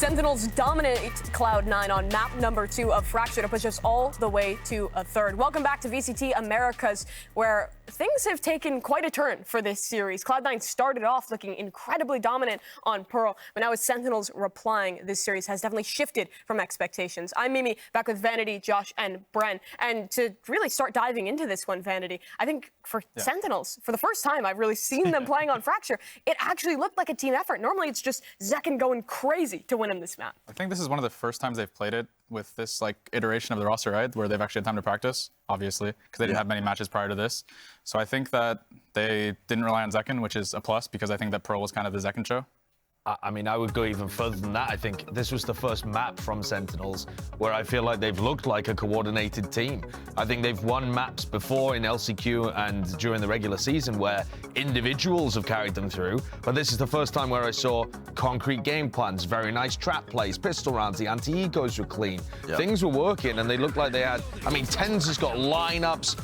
Sentinels dominate Cloud9 on map number 2 of Fracture to push us all the way to a third. Welcome back to VCT Americas, where things have taken quite a turn for this series. Cloud9 started off looking incredibly dominant on Pearl, but now as Sentinels replying, this series has definitely shifted from expectations. I'm Mimi, back with Vanity, Josh, and Bren. And to really start diving into this one, Vanity, I think for Sentinels, for the first time I've really seen them playing on Fracture, it actually looked like a team effort. Normally it's just Zekken going crazy to win him this map. I think this is one of the first times they've played it with this iteration of the roster, right? Where they've actually had time to practice, obviously, because they didn't have many matches prior to this. So I think that they didn't rely on Zekken, which is a plus, because I think that Pearl was kind of the Zekken show. I mean, I would go even further than that. I think this was the first map from Sentinels where I feel like they've looked like a coordinated team. I think they've won maps before in LCQ and during the regular season where individuals have carried them through, but this is the first time where I saw concrete game plans, very nice trap plays, pistol rounds, the anti-egos were clean. Things were working and they looked like they had, I mean, Tens has got lineups,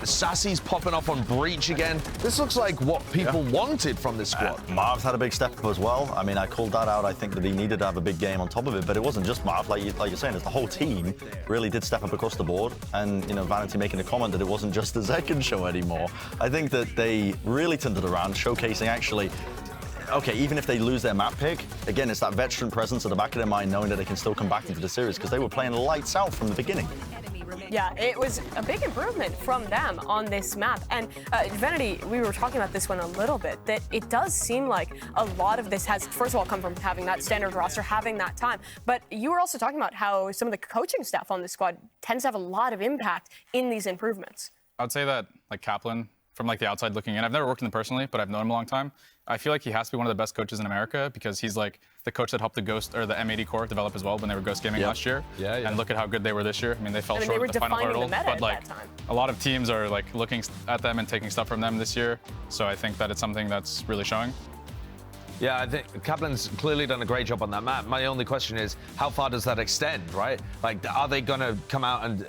Sassy's popping up on Breach again. This looks like what people wanted from this squad. Marv's had a big step up as well. I mean, I called that out. I think that he needed to have a big game on top of it, but it wasn't just Marv. Like you're saying, it's the whole team really did step up across the board. And, you know, Vanity making a comment that it wasn't just the Zekken show anymore. I think that they really turned it around, showcasing actually, okay, even if they lose their map pick, again, it's that veteran presence at the back of their mind, knowing that they can still come back into the series because they were playing lights out from the beginning. Yeah, it was a big improvement from them on this map. And Vanity, we were talking about this one a little bit, that it does seem like a lot of this has, first of all, come from having that standard roster, having that time. But you were also talking about how some of the coaching staff on this squad tends to have a lot of impact in these improvements. I would say that, like, Kaplan, from the outside looking in, I've never worked with him personally, but I've known him a long time. I feel like he has to be one of the best coaches in America because he's like the coach that helped the Ghost or the M80 core develop as well when they were Ghost Gaming last year. And look at how good they were this year. I mean, they fell short at the final hurdle, but like a lot of teams are like looking at them and taking stuff from them this year. So I think that it's something that's really showing. Yeah, I think Kaplan's clearly done a great job on that map. My only question is, how far does that extend, right? Like, are they going to come out and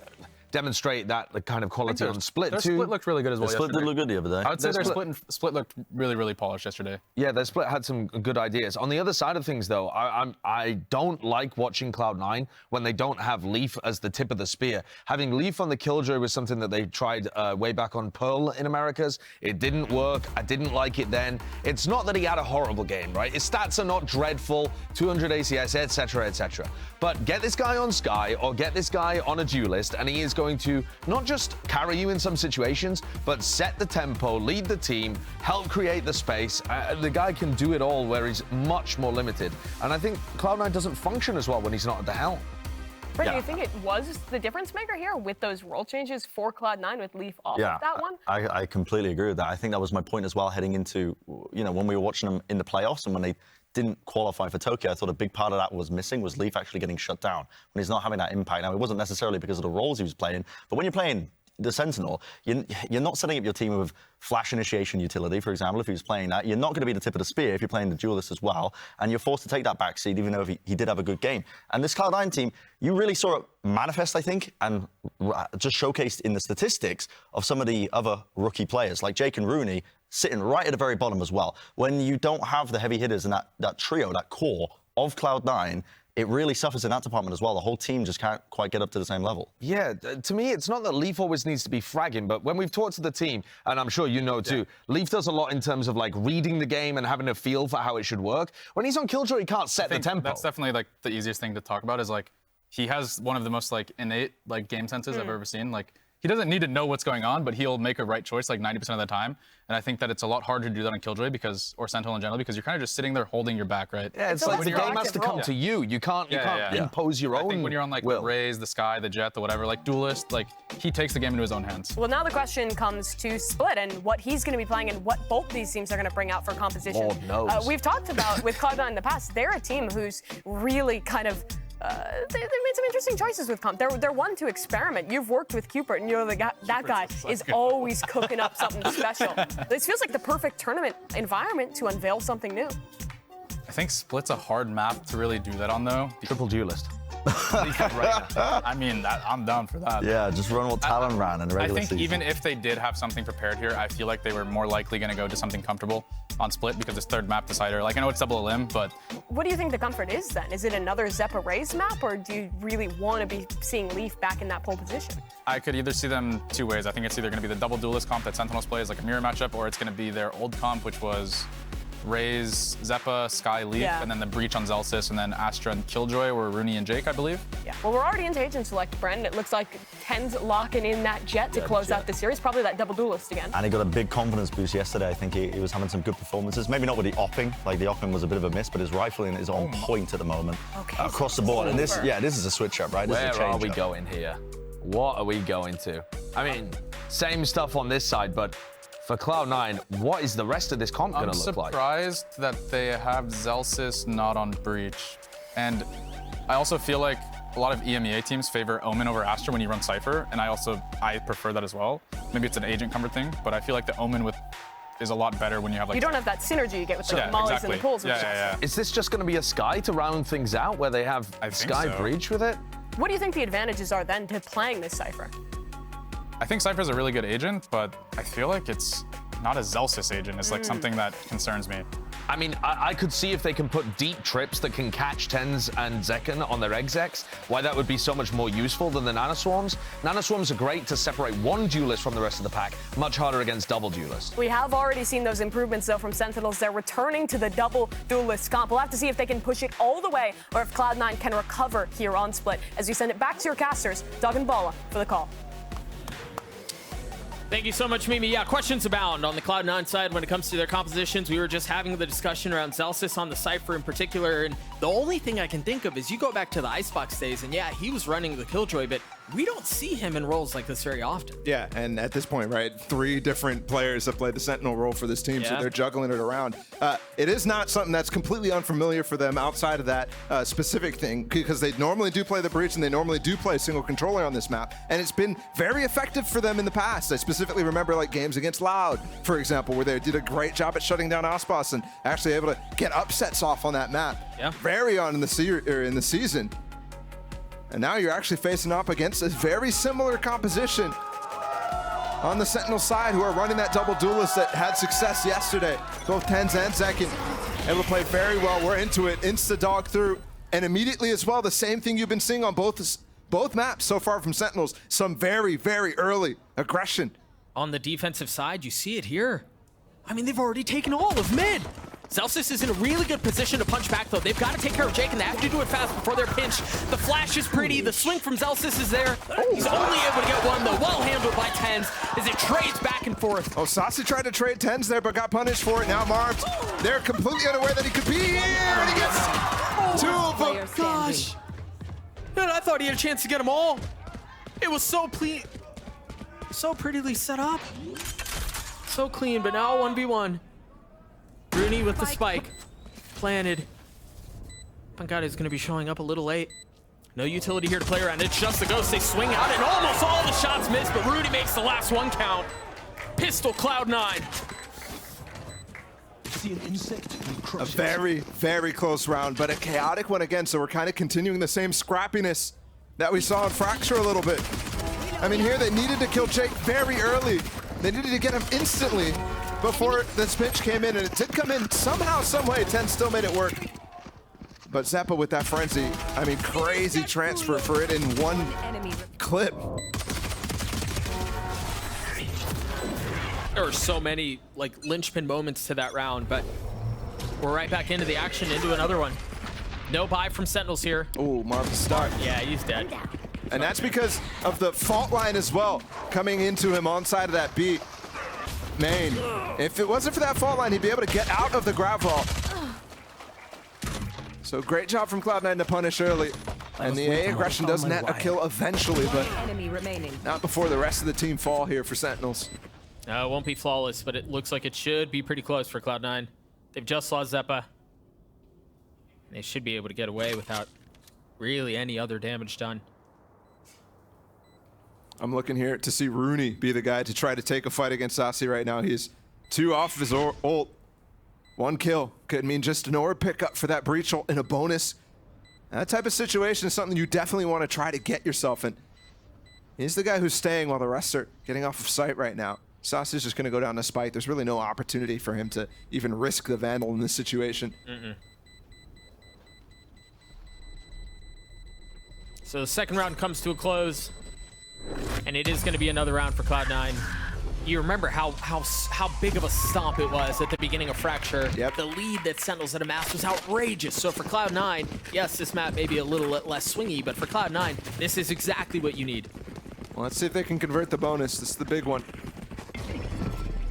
demonstrate that kind of quality on Split too? Split looked really good as well. Split did look good the other day. I would say their split looked really polished yesterday. Yeah, their Split had some good ideas. On the other side of things, though, I don't like watching Cloud9 when they don't have Leaf as the tip of the spear. Having Leaf on the Killjoy was something that they tried way back on Pearl in Americas. It didn't work. I didn't like it then. It's not that he had a horrible game, right? His stats are not dreadful, 200 ACS, etc., etc. But get this guy on Sky or get this guy on a duelist, and he is going to not just carry you in some situations, but set the tempo, lead the team, help create the space. The guy can do it all where he's much more limited. And I think Cloud9 doesn't function as well when he's not at the helm. But do you think it was the difference maker here with those role changes for Cloud9 with Leaf off of that one? I completely agree with that. I think that was my point as well heading into, you know, when we were watching them in the playoffs and when they didn't qualify for Tokyo. I thought a big part of that was missing, was Leaf actually getting shut down when he's not having that impact. Now, it wasn't necessarily because of the roles he was playing, but when you're playing the Sentinel, you're not setting up your team with flash initiation utility, for example, if he was playing that. You're not going to be the tip of the spear if you're playing the duelist as well, and you're forced to take that backseat, even though he did have a good game. And this Cloud9 team, you really saw it manifest, I think, and just showcased in the statistics of some of the other rookie players, like Jake and Rooney, sitting right at the very bottom as well. When you don't have the heavy hitters in that trio, that core of Cloud9, it really suffers in that department as well. The whole team just can't quite get up to the same level. Yeah, to me, it's not that Leaf always needs to be fragging, but when we've talked to the team, and I'm sure you know too, Leaf does a lot in terms of like reading the game and having a feel for how it should work. When he's on Killjoy, he can't set the tempo. That's definitely like the easiest thing to talk about is like, he has one of the most like innate like game senses I've ever seen. Like, he doesn't need to know what's going on, but he'll make a right choice like 90% of the time. And I think that it's a lot harder to do that on Killjoy or Sentinel in general, because you're kind of just sitting there holding your back, right? Yeah, it's like the game has to come to you. You can't impose your own. I think when you're on like the Raze, the Sky, the Jet, the whatever, like Duelist, like he takes the game into his own hands. Well, now the question comes to Split and what he's going to be playing and what both these teams are going to bring out for composition. Lord knows. We've talked about with Cloud9 in the past, they're a team who's really kind of they made some interesting choices with comp. They're one to experiment. You've worked with Cupert, and you know that guy is always cooking up something special. This feels like the perfect tournament environment to unveil something new. I think Split's a hard map to really do that on, though. Triple duelist. I mean, I'm down for that. Yeah, just run what Talon ran in the regular season. I think even if they did have something prepared here, I feel like they were more likely going to go to something comfortable on split because it's third map decider. Like, I know it's double elim, but... What do you think the comfort is then? Is it another Xeppaa Raze map, or do you really want to be seeing Leaf back in that pole position? I could either see them two ways. I think it's either going to be the double duelist comp that Sentinels plays, like a mirror matchup, or it's going to be their old comp, which was Raze, Xeppaa, Skye, Leaf, and then the Breach on Zelsis, and then Astra and Killjoy were Rooney and Jake, I believe. Yeah, well, we're already into Agent Select, Brendan. It looks like Ten's locking in that Jet to close out the series, probably that double duelist again. And he got a big confidence boost yesterday. I think he was having some good performances. Maybe not with the opping, like the opping was a bit of a miss, but his rifling is on point at the moment. Okay, across the board. And this is a switch up, right? This Where is a change are we going here? What are we going to? I mean, same stuff on this side, but for Cloud9, what is the rest of this comp going to look like? I'm surprised that they have Zelsis not on Breach. And I also feel like a lot of EMEA teams favor Omen over Astra when you run Cypher, and I prefer that as well. Maybe it's an agent comfort thing, but I feel like the Omen is a lot better when you have like... You don't have that synergy you get with the mollies and the pulls. Is this just going to be a Skye to round things out, where they have Skye Breach with it? What do you think the advantages are then to playing this Cypher? I think Cypher's a really good agent, but I feel like it's not a Zelsis agent. It's like something that concerns me. I mean, I could see if they can put deep trips that can catch Tens and Zekken on their execs, why that would be so much more useful than the Nanoswarms. Nanoswarms are great to separate one duelist from the rest of the pack, much harder against double duelists. We have already seen those improvements, though, from Sentinels. They're returning to the double duelist comp. We'll have to see if they can push it all the way, or if Cloud9 can recover here on split. As we send it back to your casters, Doug and Bala for the call. Thank you so much, Mimi. Yeah, questions abound on the Cloud9 side when it comes to their compositions. We were just having the discussion around Zelsis on the Cypher in particular, and the only thing I can think of is you go back to the Icebox days, and yeah, he was running the Killjoy, but we don't see him in roles like this very often. Yeah, and at this point, right, 3 different players have played the Sentinel role for this team, so they're juggling it around. It is not something that's completely unfamiliar for them outside of that specific thing, because they normally do play the Breach and they normally do play single controller on this map, and it's been very effective for them in the past. I specifically remember like games against Loud, for example, where they did a great job at shutting down Ospas and actually able to get upsets off on that map. Yeah. Very on in the season. And now you're actually facing up against a very similar composition on the Sentinel side, who are running that double duelist that had success yesterday. Both Tens and Zekken able to play very well. We're into it, insta-dog through. And immediately as well, the same thing you've been seeing on both maps so far from Sentinels. Some very, very early aggression. On the defensive side, you see it here. I mean, they've already taken all of mid. Zelsis is in a really good position to punch back, though. They've got to take care of Jake, and they have to do it fast before they're pinched. The flash is pretty. The swing from Zelsis is there. He's only able to get one, though. Well handled by Tens as it trades back and forth. Oh, Saucy tried to trade Tens there, but got punished for it. Now Marv's, they're completely unaware that he could be here, and he gets 2 of them. Gosh. Man, I thought he had a chance to get them all. It was so prettily set up. So clean, but now 1v1. Rooney with the spike. Planted. Pancada is going to be showing up a little late. No utility here to play around. It's just the Ghost. They swing out, and almost all the shots missed, but Rooney makes the last one count. Pistol Cloud9. A very, very close round, but a chaotic one again, so we're kind of continuing the same scrappiness that we saw in Fracture a little bit. I mean, here they needed to kill Jake very early. They needed to get him instantly before this pitch came in, and it did come in somehow, some way. Ten still made it work. But Xeppaa with that frenzy, I mean, crazy transfer for it in one clip. There were so many like linchpin moments to that round, but we're right back into the action, into another one. No buy from Sentinels here. Oh, Marv's start. Yeah, he's dead. And that's because of the fault line as well, coming into him on side of that beat. Main. If it wasn't for that fault line, he'd be able to get out of the grab vault. So great job from Cloud9 to punish early. And the A aggression does net a kill eventually, but not before the rest of the team fall here for Sentinels. No, it won't be flawless, but it looks like it should be pretty close for Cloud9. They've just lost Xeppaa. They should be able to get away without really any other damage done. I'm looking here to see Rooney be the guy to try to take a fight against Saucy right now. He's 2 off of his ult. 1 kill. Could mean just an orb pickup for that Breach ult and a bonus That type of situation is something you definitely want to try to get yourself in. He's the guy who's staying while the rest are getting off of sight right now. Sauce is just going to go down to Spike. There's really no opportunity for him to even risk the Vandal in this situation. So the second round comes to a close, and it is going to be another round for Cloud9. You remember how big of a stomp it was at the beginning of Fracture. Yep. The lead that Sentinels had amassed was outrageous. So for Cloud9, yes, this map may be a little less swingy, but for Cloud9, this is exactly what you need. Well, let's see if they can convert the bonus. This is the big one.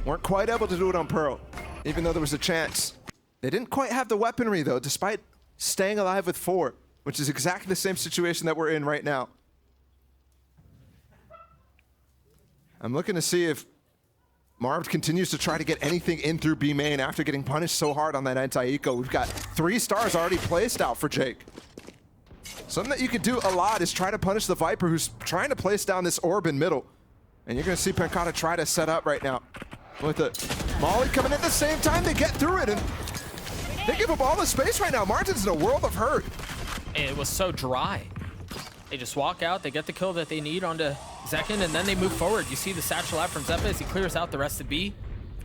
Weren't quite able to do it on Pearl, even though there was a chance. They didn't quite have the weaponry, though, despite staying alive with 4, which is exactly the same situation that we're in right now. I'm looking to see if Marv continues to try to get anything in through B main after getting punished so hard on that anti-eco. We've got 3 stars already placed out for Jake. Something that you could do a lot is try to punish the Viper who's trying to place down this orb in middle. And you're going to see Pancata try to set up right now. With the Molly coming in at the same time, they get through it, and they give up all the space right now. Martin's in a world of hurt. It was so dry. They just walk out, they get the kill that they need onto Zekin, and then they move forward. You see the satchel out from Zeppa as he clears out the rest of B.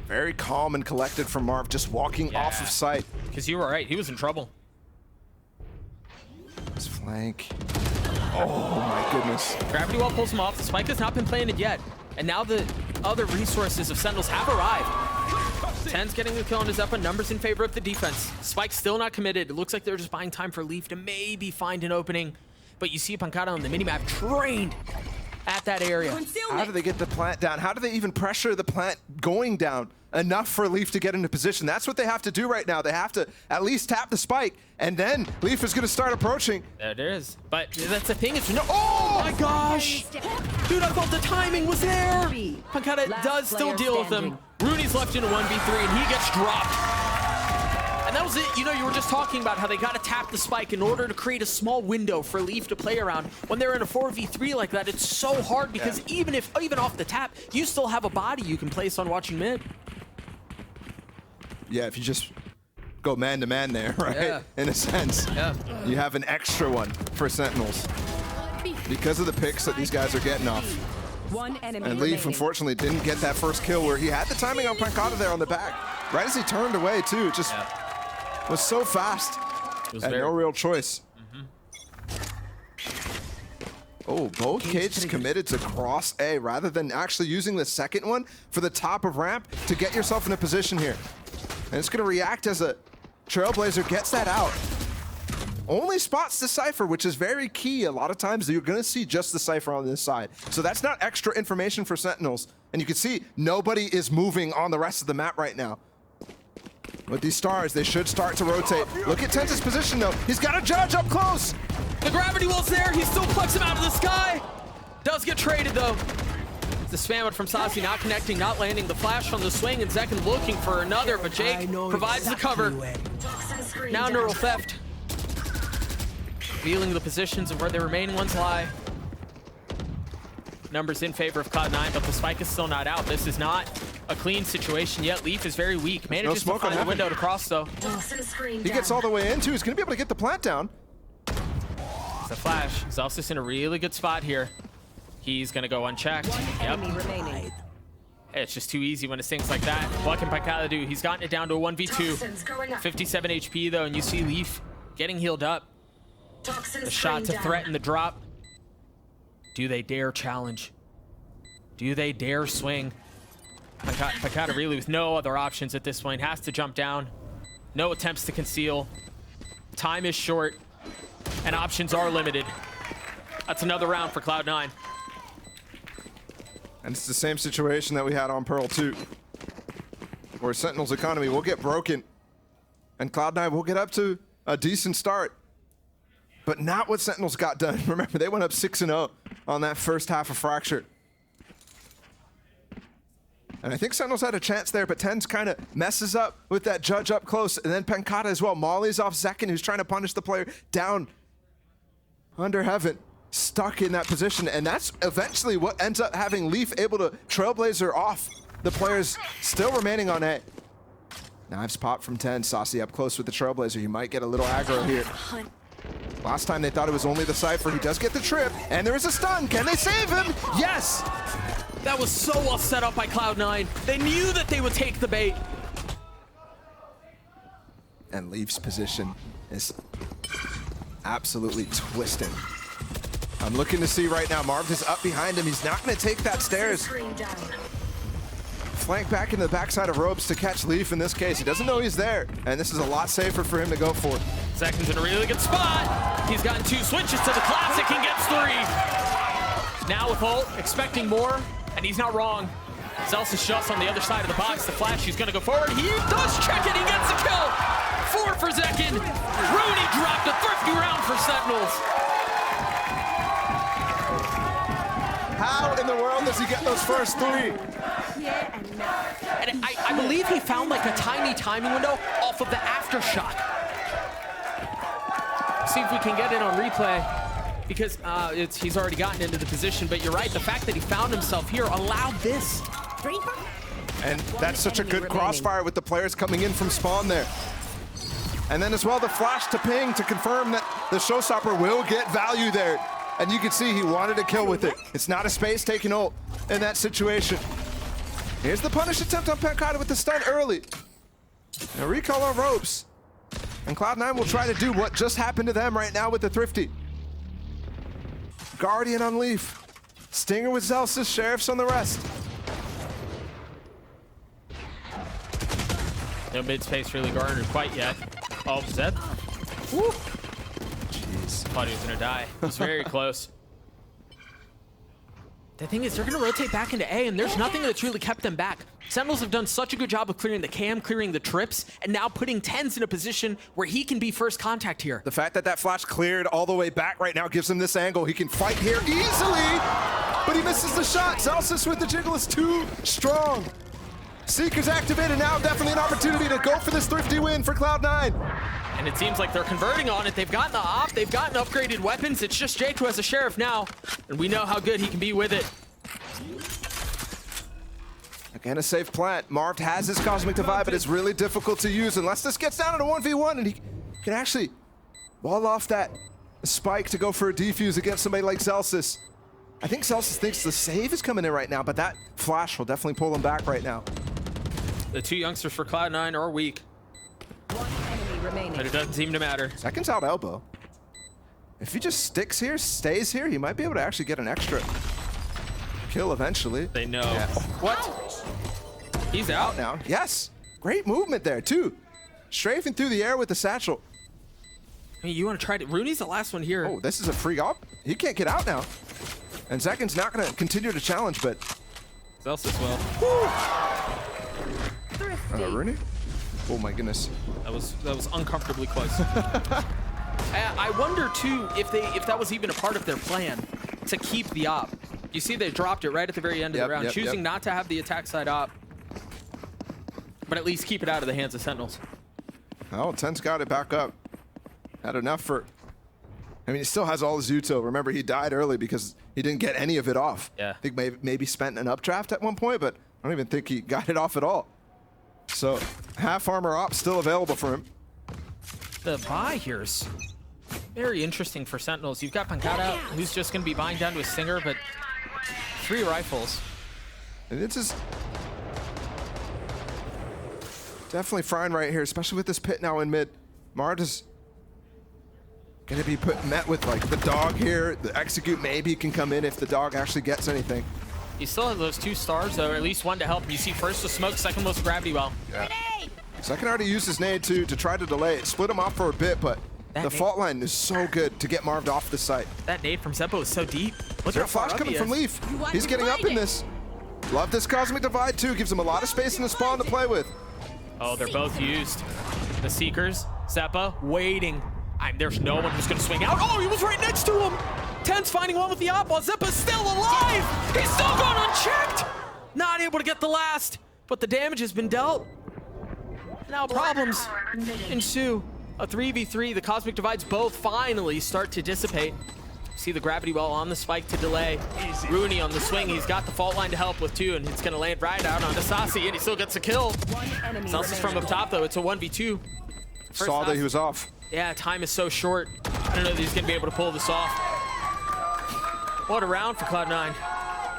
Very calm and collected from Marv, just walking off of sight. Because you were right, he was in trouble. This flank. Oh my goodness. Gravity Well pulls him off. The spike has not been planted yet. And now the other resources of Sentinels have arrived. Ten's getting the kill on his Zeppa. Numbers in favor of the defense. Spike's still not committed. It looks like they're just buying time for Leaf to maybe find an opening. But you see Pancata on the minimap trained at that area. How do they get the plant down? How do they even pressure the plant going down enough for Leaf to get into position? That's what they have to do right now. They have to at least tap the spike, and then Leaf is going to start approaching. There it is. But that's the thing. It's no. Oh my gosh! Dude, I thought the timing was there. Pancata does still deal with them. Rooney's left in a 1v3, and he gets dropped. And that was it. You know, you were just talking about how they got to tap the spike in order to create a small window for Leaf to play around. When they're in a 4v3 like that, it's so hard because even off the tap, you still have a body you can place on watching mid. Yeah, if you just go man-to-man there, right? Yeah. In a sense. Yeah. You have an extra one for Sentinels. Because of the picks that these guys are getting off. One enemy And Leaf, remaining. unfortunately, didn't get that first kill where he had the timing on Pancata there on the back. Right as he turned away, too. It just was so fast. Was and no real choice. Oh, both cages committed to cross A rather than actually using the second one for the top of ramp to get yourself in a position here. And it's going to react as a Trailblazer gets that out. Only spots the Cypher, which is very key. A lot of times you're going to see just the Cypher on this side. So that's not extra information for Sentinels. And you can see nobody is moving on the rest of the map right now. With these stars, they should start to rotate. Look at Tense's position, though. He's got a judge up close. The gravity well's there. He still plucks him out of the sky. Does get traded, though. The spam it from Sasi, not connecting, not landing. The flash on the swing, and Zekin looking for another, but Jake provides the cover. Now neural theft. Revealing the positions of where the remaining ones lie. Numbers in favor of Cloud9, but the spike is still not out. This is not a clean situation yet. Leaf is very weak. Manages to find the window to cross, though. He gets all the way in, too. He's going to be able to get the plant down. It's a flash. Zelsis in a really good spot here. He's going to go unchecked. Enemy remaining. Hey, it's just too easy when it stinks like that. What can Pancata do? He's gotten it down to a 1v2. 57 HP, though, and you see Leaf getting healed up. The shot to threaten the drop. Do they dare challenge? Do they dare swing? Pancata really with no other options at this point. Has to jump down. No attempts to conceal. Time is short. And options are limited. That's another round for Cloud9. And it's the same situation that we had on Pearl 2. Where Sentinel's economy will get broken. And Cloud9 will get up to a decent start. But not what Sentinels got done. Remember, they went up 6-0 on that first half of Fracture. And I think Sentinels had a chance there, but Tens kind of messes up with that judge up close. And then Pancata as well. Molly's off Zekin, who's trying to punish the player down under heaven. Stuck in that position. And that's eventually what ends up having Leaf able to Trailblazer off the players still remaining on A. Knives pop from 10. Saucy up close with the Trailblazer. He might get a little aggro here. Last time they thought it was only the Cypher. He does get the trip, and there is a stun. Can they save him? Yes! That was so well set up by Cloud9. They knew that they would take the bait. And Leaf's position is absolutely twisting. I'm looking to see right now, Marv is up behind him. He's not gonna take that stairs. Flank back into the backside of ropes to catch Leaf in this case. He doesn't know he's there, and this is a lot safer for him to go for. Seconds in a really good spot. He's gotten 2 switches to the classic and gets 3. Now with ult, expecting more, and he's not wrong. Zels is just on the other side of the box. The flash, he's gonna go forward. He does check it, he gets the kill. 4 for Zekin. Rooney dropped a thrifty round for Sentinels. How in the world does he get those first 3? And I believe he found like a tiny timing window off of the aftershock. See if we can get it on replay, because he's already gotten into the position, but you're right, the fact that he found himself here allowed this. And that's such a good crossfire with the players coming in from spawn there. And then as well, the flash to ping to confirm that the showstopper will get value there. And you can see he wanted to kill with it. It's not a space taking ult in that situation. Here's the punish attempt on Pancada with the stun early. A recall on ropes. And Cloud9 will try to do what just happened to them right now with the Thrifty. Guardian on Leaf. Stinger with Zelsis, Sheriffs on the rest. No mid-space really garnered quite yet. Oh, Zed. Woo. Jeez. Thought he was gonna die. It was very close. The thing is, they're gonna rotate back into A, and there's nothing that's really kept them back. Sentinels have done such a good job of clearing the cam, clearing the trips, and now putting TenZ in a position where he can be first contact here. The fact that that flash cleared all the way back right now gives him this angle. He can fight here easily, but he misses the shot. Zelsis with the jiggle is too strong. Seeker's activated now, definitely an opportunity to go for this thrifty win for Cloud9. And it seems like they're converting on it. They've gotten the op, they've gotten upgraded weapons. It's just Jake who has a Sheriff now, and we know how good he can be with it. Again, a safe plant. Marv has his Cosmic Divide, but it's really difficult to use unless this gets down to 1v1 and he can actually wall off that spike to go for a defuse against somebody like Zelsis. I think Zelsis thinks the save is coming in right now, but that flash will definitely pull him back right now. The 2 youngsters for Cloud9 are weak. One enemy remaining. But it doesn't seem to matter. Seconds out elbow. If he just sticks here, stays here, he might be able to actually get an extra kill eventually. They know. Yeah. What? He's out Now, yes. Great movement there, too. Strafing through the air with the satchel. I mean, you want to try to... Rooney's the last one here. Oh, this is a free op. He can't get out now. And Zekin's not going to continue to challenge, but... Zelsis will. Rooney? Oh, my goodness. That was uncomfortably close. I wonder, too, if that was even a part of their plan to keep the op. You see they dropped it right at the very end of the round, choosing not to have the attack side op, but at least keep it out of the hands of Sentinels. Oh, TenZ got it back up. Had enough for... I mean, he still has all his util. Remember, he died early because he didn't get any of it off. Yeah. I think maybe spent an updraft at one point, but I don't even think he got it off at all. So, half armor op still available for him. The buy here's very interesting for Sentinels. You've got Pancada, who's just going to be buying down to a Stinger, but 3 rifles. And it's just... Definitely frying right here, especially with this pit now in mid. Marv is going to be met with like the dog here. The execute maybe can come in if the dog actually gets anything. You still have those 2 stars, though, or at least 1 to help. You see first the smoke, second was the gravity well. Yeah. Second already used his nade to try to delay it. Split him off for a bit, but the fault line is so good to get Marv off the site. That nade from Zeppo is so deep. Look There how far flash up coming he from is. Leaf. He's getting up in this. Love this Cosmic Divide too. Gives him a lot of space in the spawn to play with. Oh, they're both used. The Seekers, Zeppa, waiting. There's no one who's gonna swing out. Oh, he was right next to him. TenZ finding one with the op while Zeppa's still alive. He's still gone unchecked. Not able to get the last, but the damage has been dealt. Now problems ensue. A 3v3, the Cosmic Divides both finally start to dissipate. See the gravity well on the spike to delay. Rooney on the swing, he's got the fault line to help with 2, and it's gonna land right out onto Sasi, and he still gets a kill. Zelsis from up top though, it's a 1v2. Saw that he was off. Yeah, time is so short. I don't know if he's going to be able to pull this off. What a round for Cloud9.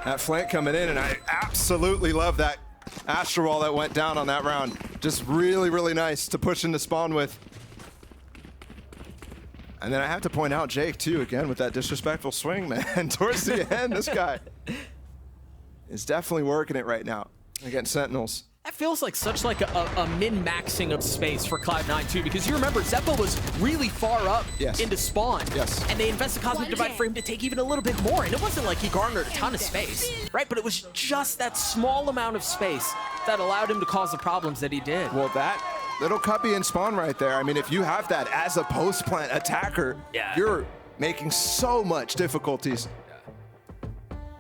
That flank coming in, and I absolutely love that Astro Wall that went down on that round. Just really, really nice to push into spawn with. And then I have to point out Jake, too, again, with that disrespectful swing, man. Towards the end, this guy is definitely working it right now against Sentinels. That feels like such like a min-maxing of space for Cloud9 too, because you remember Zeppa was really far up into spawn. Yes. And they invested Cosmic Divide for him to take even a little bit more, and it wasn't like he garnered a ton of space, right? But it was just that small amount of space that allowed him to cause the problems that he did. Well, that little cubby in spawn right there, I mean, if you have that as a post-plant attacker, you're making so much difficulties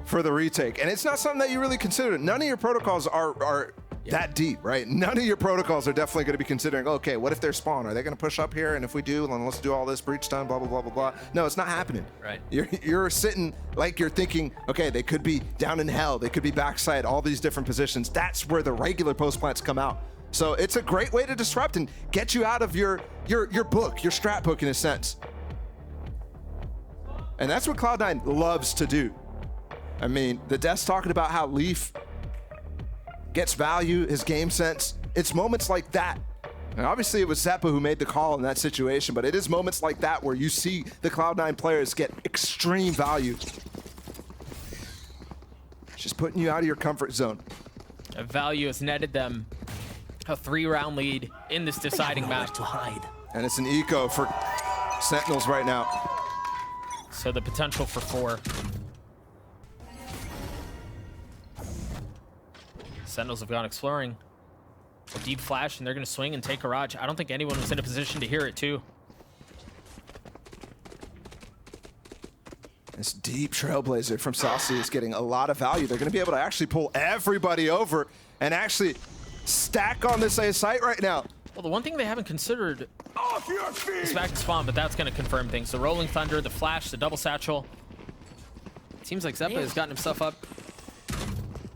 for the retake. And it's not something that you really consider. None of your protocols are that deep, right? None of your protocols are definitely going to be considering, okay, what if they're spawn? Are they going to push up here? And if we do, then let's do all this breach time, blah, blah, blah, blah, blah. No, it's not happening. Right. You're sitting like you're thinking, okay, they could be down in hell. They could be backside, all these different positions. That's where the regular post plants come out. So it's a great way to disrupt and get you out of your book, your strat book in a sense. And that's what Cloud9 loves to do. I mean, the Death's talking about how Leaf gets value, his game sense. It's moments like that. And obviously it was Zeppa who made the call in that situation, but it is moments like that where you see the Cloud9 players get extreme value. Just putting you out of your comfort zone. That value has netted them a 3-round lead in this deciding match. To hide. And it's an eco for Sentinels right now. So the potential for 4. Sentinels have gone exploring. A deep flash, and they're going to swing and take Garage. I don't think anyone was in a position to hear it, too. This deep Trailblazer from Saucy is getting a lot of value. They're going to be able to actually pull everybody over and actually stack on this A site right now. Well, the one thing they haven't considered is back to spawn, but that's going to confirm things. The Rolling Thunder, the Flash, the Double Satchel. It seems like Zeppa has gotten himself up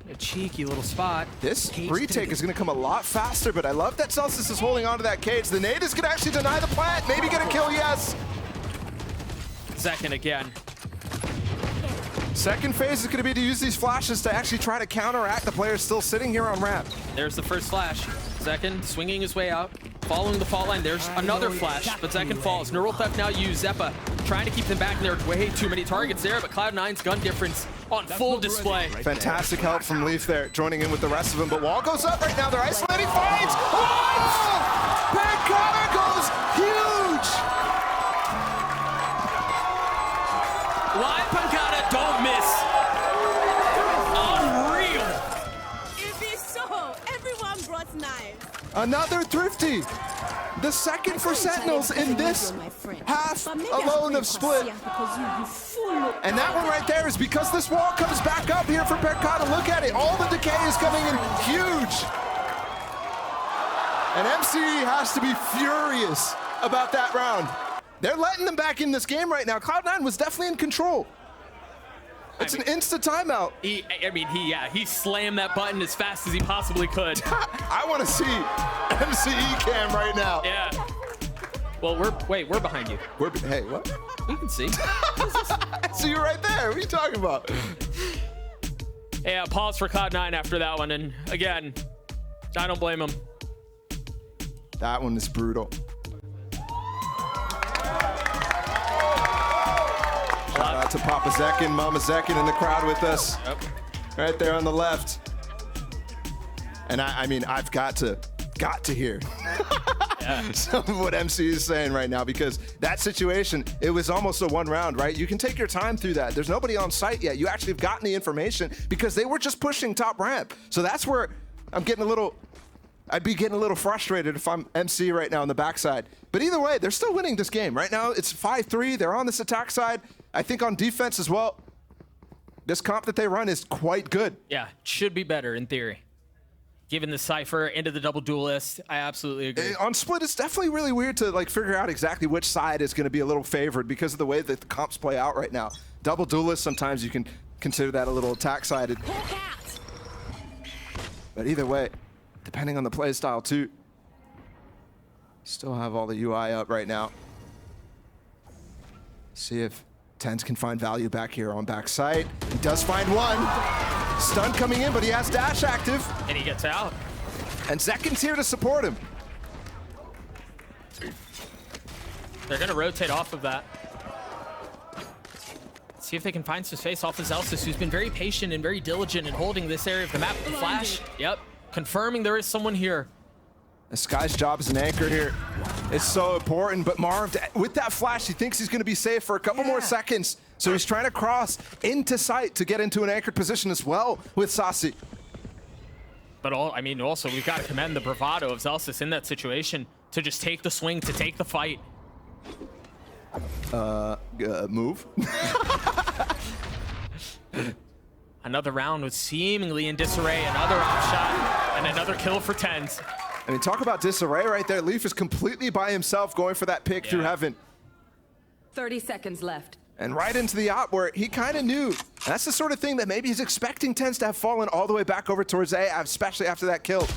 a cheeky little spot. This retake is going to come a lot faster, but I love that Celsius is holding on to that cage. The nade is going to actually deny the plant. Maybe get a kill, yes. Second again. Second phase is going to be to use these flashes to actually try to counteract the players still sitting here on ramp. There's the first flash. Second, swinging his way out. Following the fault line, there's another flash, but Second falls. Neural Theft now used Zeppa, trying to keep them back, and there are way too many targets there, but Cloud9's gun difference on full display. Fantastic help from Leaf there, joining in with the rest of them, but wall goes up right now. They're isolating finds. Oh! Pancata goes huge! Live Pancata, don't miss. Unreal. If it's so, everyone brought knives. Another Thrifty. The second for Sentinels in this half alone of split. And that one right there is because this wall comes back up here for Pancata. Look at it. All the decay is coming in huge. And MCE has to be furious about that round. They're letting them back in this game right now. Cloud9 was definitely in control. It's an instant timeout. He slammed that button as fast as he possibly could. I want to see MCE cam right now. Yeah. Well, we're behind you. Hey, what? We can see. So you're right there. What are you talking about? Yeah, pause for Cloud9 after that one. And again, I don't blame him. That one is brutal. Shout out to Papa Zekin, Mama Zekin in the crowd with us. Yep. Right there on the left. And I mean, I've got to hear some of what MC is saying right now, because that situation, it was almost a 1 round, right? You can take your time through that. There's nobody on site yet. You actually have gotten the information because they were just pushing top ramp. So that's where I'd be getting a little frustrated if I'm MC right now on the backside. But either way, they're still winning this game. Right now, it's 5-3. They're on this attack side. I think on defense as well, this comp that they run is quite good. Yeah, should be better in theory. Given the Cypher into the double duelist, I absolutely agree. On split, it's definitely really weird to like figure out exactly which side is going to be a little favored because of the way that the comps play out right now. Double duelist, sometimes you can consider that a little attack-sided. But either way, depending on the play style too. Still have all the UI up right now. See if TenZ can find value back here on backside. He does find one. Stun coming in, but he has dash active. And he gets out. And Zekin's here to support him. They're going to rotate off of that. See if they can find some space off of Zellsis, who's been very patient and very diligent in holding this area of the map. The flash, yep, confirming there is someone here. The Sky's job as an anchor here is so important, but Marv, with that flash, he thinks he's going to be safe for a couple more seconds. So he's trying to cross into sight to get into an anchored position as well with Sasi. But also we've got to commend the bravado of Zellsis in that situation to just take the swing, to take the fight. Move. Another round was seemingly in disarray, another off shot, and another kill for TenZ. I mean, talk about disarray right there. Leaf is completely by himself going for that pick through heaven. 30 seconds left. And right into the op where he kind of knew. That's the sort of thing that maybe he's expecting TenZ to have fallen all the way back over towards A, especially after that kill.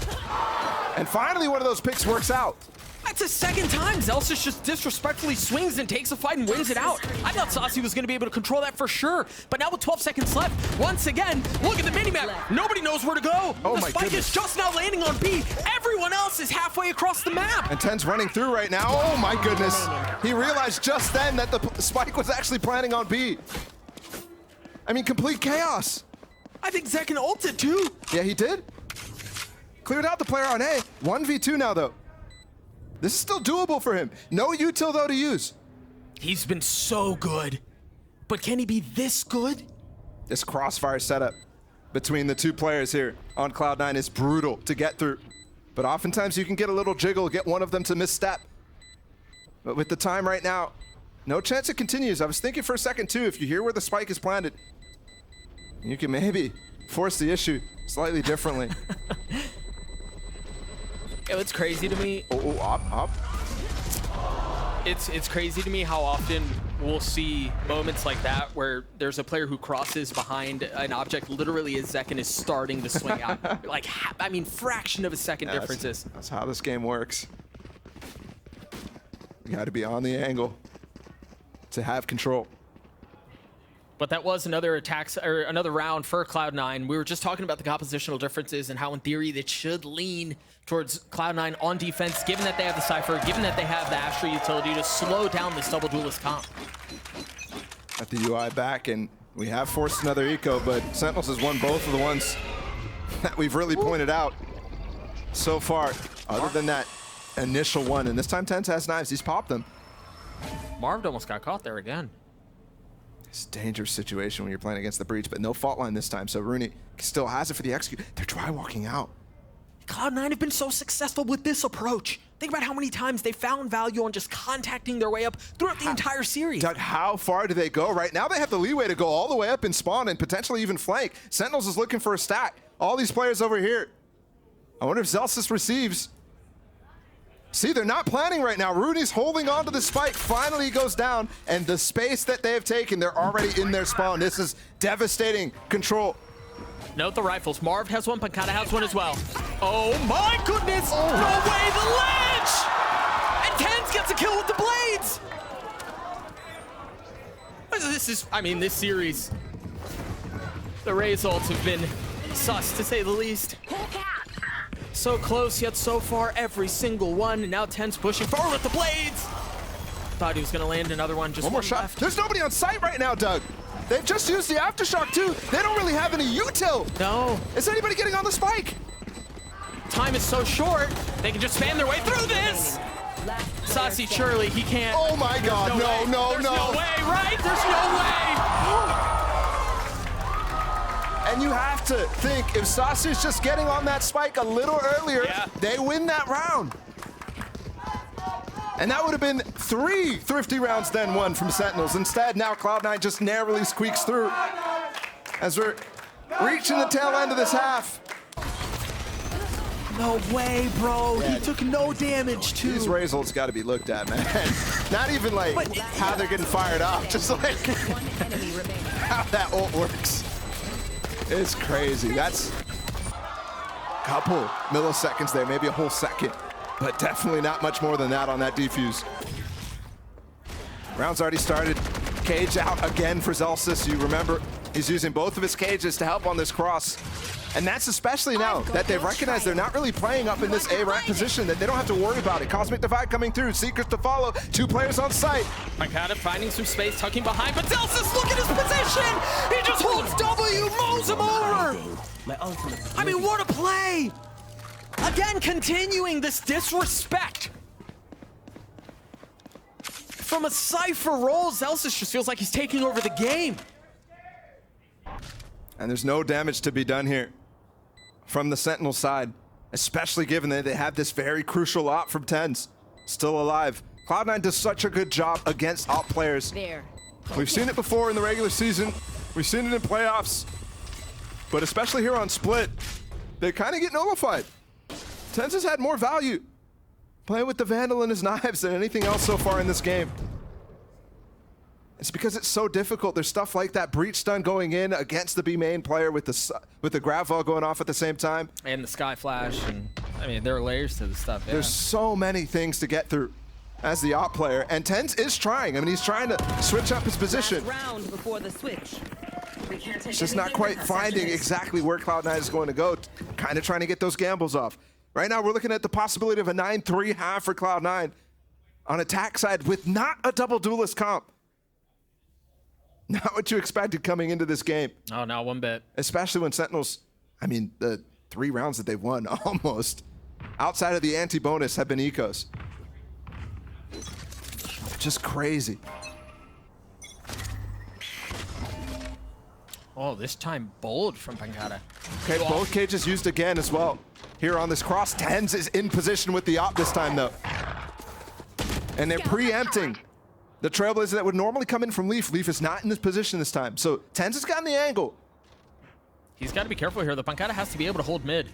And finally, one of those picks works out. That's the second time Zellsis just disrespectfully swings and takes a fight and wins it out. I thought Sasi was going to be able to control that for sure. But now with 12 seconds left, once again, look at the minimap. Nobody knows where to go. Oh the my spike goodness. is just now landing on B. Everyone else is halfway across the map. And TenZ running through right now. Oh my goodness. He realized just then that the spike was actually planning on B. I mean, complete chaos. I think Zekin ulted too. Yeah, he did. Cleared out the player on A. 1v2 now, though. This is still doable for him. No util, though, to use. He's been so good. But can he be this good? This crossfire setup between the two players here on Cloud9 is brutal to get through. But oftentimes you can get a little jiggle, get one of them to misstep. But with the time right now, no chance it continues. I was thinking for a second, too, if you hear where the spike is planted, you can maybe force the issue slightly differently. It's crazy to me. Up. It's crazy to me how often we'll see moments like that where there's a player who crosses behind an object literally as Zekin is starting to swing out. Like, I mean, fraction of a second differences. That's how this game works. You got to be on the angle to have control. But that was another another round for Cloud9. We were just talking about the compositional differences and how, in theory, it should lean towards Cloud9 on defense, given that they have the Cypher, given that they have the Astra utility to slow down this double duelist comp. Got the UI back, and we have forced another eco, but Sentinels has won both of the ones that we've really pointed out so far, other than that initial one. And this time TenZ has knives. He's popped them. Marv almost got caught there again. It's a dangerous situation when you're playing against the Breach, but no fault line this time, so Rooney still has it for the execute. They're dry walking out. Cloud9 have been so successful with this approach. Think about how many times they found value on just contacting their way up throughout the entire series. Doug, how far do they go? Right now they have the leeway to go all the way up in spawn and potentially even flank. Sentinels is looking for a stack. All these players over here. I wonder if Zellsis receives. See, they're not planning right now. Rooney's holding on to the spike. Finally, he goes down, and the space that they have taken, they're already in their spawn. This is devastating control. Note the rifles. Marv has one, Pancata has one as well. Oh my goodness! No way, the ledge! And TenZ gets a kill with the blades! This is, I mean, this series, the results have been sus, to say the least. So close, yet so far, every single one. And now TenZ pushing forward with the blades. Thought he was going to land another one. Just one more shot. Left. There's nobody on site right now, Doug. They've just used the aftershock, too. They don't really have any util. No. Is anybody getting on the spike? Time is so short, they can just spam their way through this. Sasi, surely he can't. Oh, my God. No. There's no way, right? There's no way. And you have to think, if Sasi's just getting on that spike a little earlier, they win that round. And that would have been 3 thrifty rounds then won from Sentinels. Instead, now Cloud9 just narrowly squeaks through as we're reaching the tail end of this half. No way, bro. He took no damage, too. These results got to be looked at, man. Not even like how they're getting fired up, just like how that ult works. It's crazy. That's a couple milliseconds there, maybe a whole second, but definitely not much more than that on that defuse. Round's already started. cage out again for Zelsis. You remember, he's using both of his cages to help on this cross. And that's especially now that they've recognized they're not really playing up in this A ramp position, that they don't have to worry about it. Cosmic Divide coming through, Secrets to follow, 2 players on site. Pancada finding some space, tucking behind, but Zelsis, look at his position! He just holds W, mows him over! I mean, what a play! Again, continuing this disrespect. From a Cypher role, Zelsis just feels like he's taking over the game. And there's no damage to be done here from the Sentinel side, especially given that they have this very crucial op from TenZ still alive. Cloud9 does such a good job against op players. We've seen it before in the regular season. We've seen it in playoffs. But especially here on Split, they kind of get nullified. TenZ has had more value playing with the Vandal and his knives than anything else so far in this game. It's because it's so difficult. There's stuff like that breach stun going in against the B main player with the grab vault going off at the same time. And the sky flash, and I mean, there are layers to the stuff. Yeah. There's so many things to get through as the op player, and TenZ is trying. I mean, he's trying to switch up his position. Round before the switch. It's just not quite finding exactly where Cloud9 is going to go. Kind of trying to get those gambles off. Right now, we're looking at the possibility of a 9-3 half for Cloud9 on attack side with not a double duelist comp. Not what you expected coming into this game. Oh, not one bit. Especially when Sentinels, I mean, the 3 rounds that they've won almost, outside of the anti-bonus, have been ecos. Just crazy. Oh, this time bold from Pancada. Okay, both cages used again as well. Here on this cross, TenZ is in position with the op this time though. And they're preempting the Trailblazer that would normally come in from Leaf. Leaf is not in this position this time. So TenZ has gotten the angle. He's got to be careful here. The Pancada has to be able to hold mid.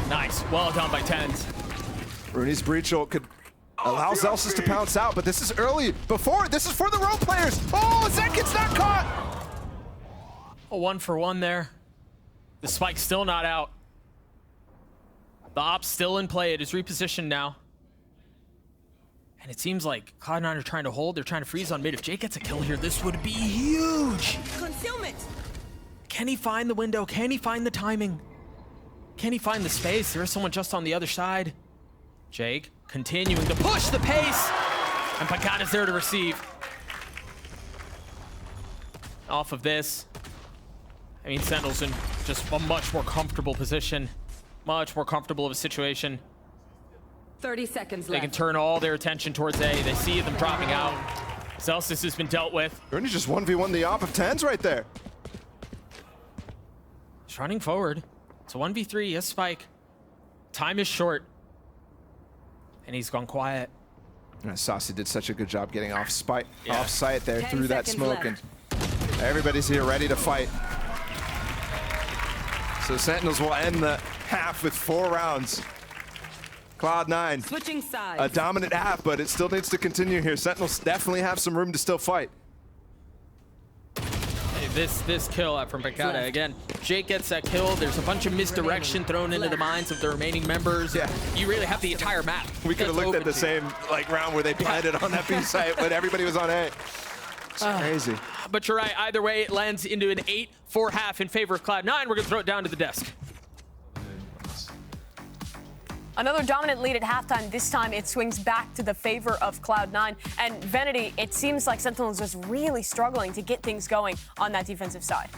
Nice, well done by TenZ. Rooney's breach ult could allow Zelsis to pounce out, but this is early. This is for the role players. Oh, Zenkid's not caught. A 1-for-1 there. The spike's still not out. The op's still in play. It is repositioned now. And it seems like Cloud9 are trying to hold. They're trying to freeze on mid. If Jake gets a kill here, this would be huge. Concealment. Can he find the window? Can he find the timing? Can he find the space? There is someone just on the other side. Jake continuing to push the pace. And Pancada's there to receive. Off of this. I mean, Sentinels in just a much more comfortable position. Much more comfortable of a situation. 30 seconds They left. can turn all their attention towards A. They see them dropping out. Zelsis has been dealt with. Rooney just 1v1 the op of TenZ right there. He's running forward. It's a 1v3, yes, Spike. Time is short. And he's gone quiet. Saucy did such a good job getting off site there 10 through that seconds smoke, left. and everybody's here ready to fight. So Sentinels will end the half with 4 rounds. Cloud9, Switching sides. a dominant half, but it still needs to continue here. Sentinels definitely have some room to still fight. Hey, this kill from Pancada. Again, Jake gets that kill. There's a bunch of misdirection thrown into the minds of the remaining members. Yeah. You really have the entire map. We could have looked at the same round where they planted on that B site, but everybody was on A. It's crazy. But you're right. Either way, it lands into an 8-4 half in favor of Cloud9. We're going to throw it down to the desk. Another dominant lead at halftime. This time it swings back to the favor of Cloud9. And Vanity, it seems like Sentinels is really struggling to get things going on that defensive side.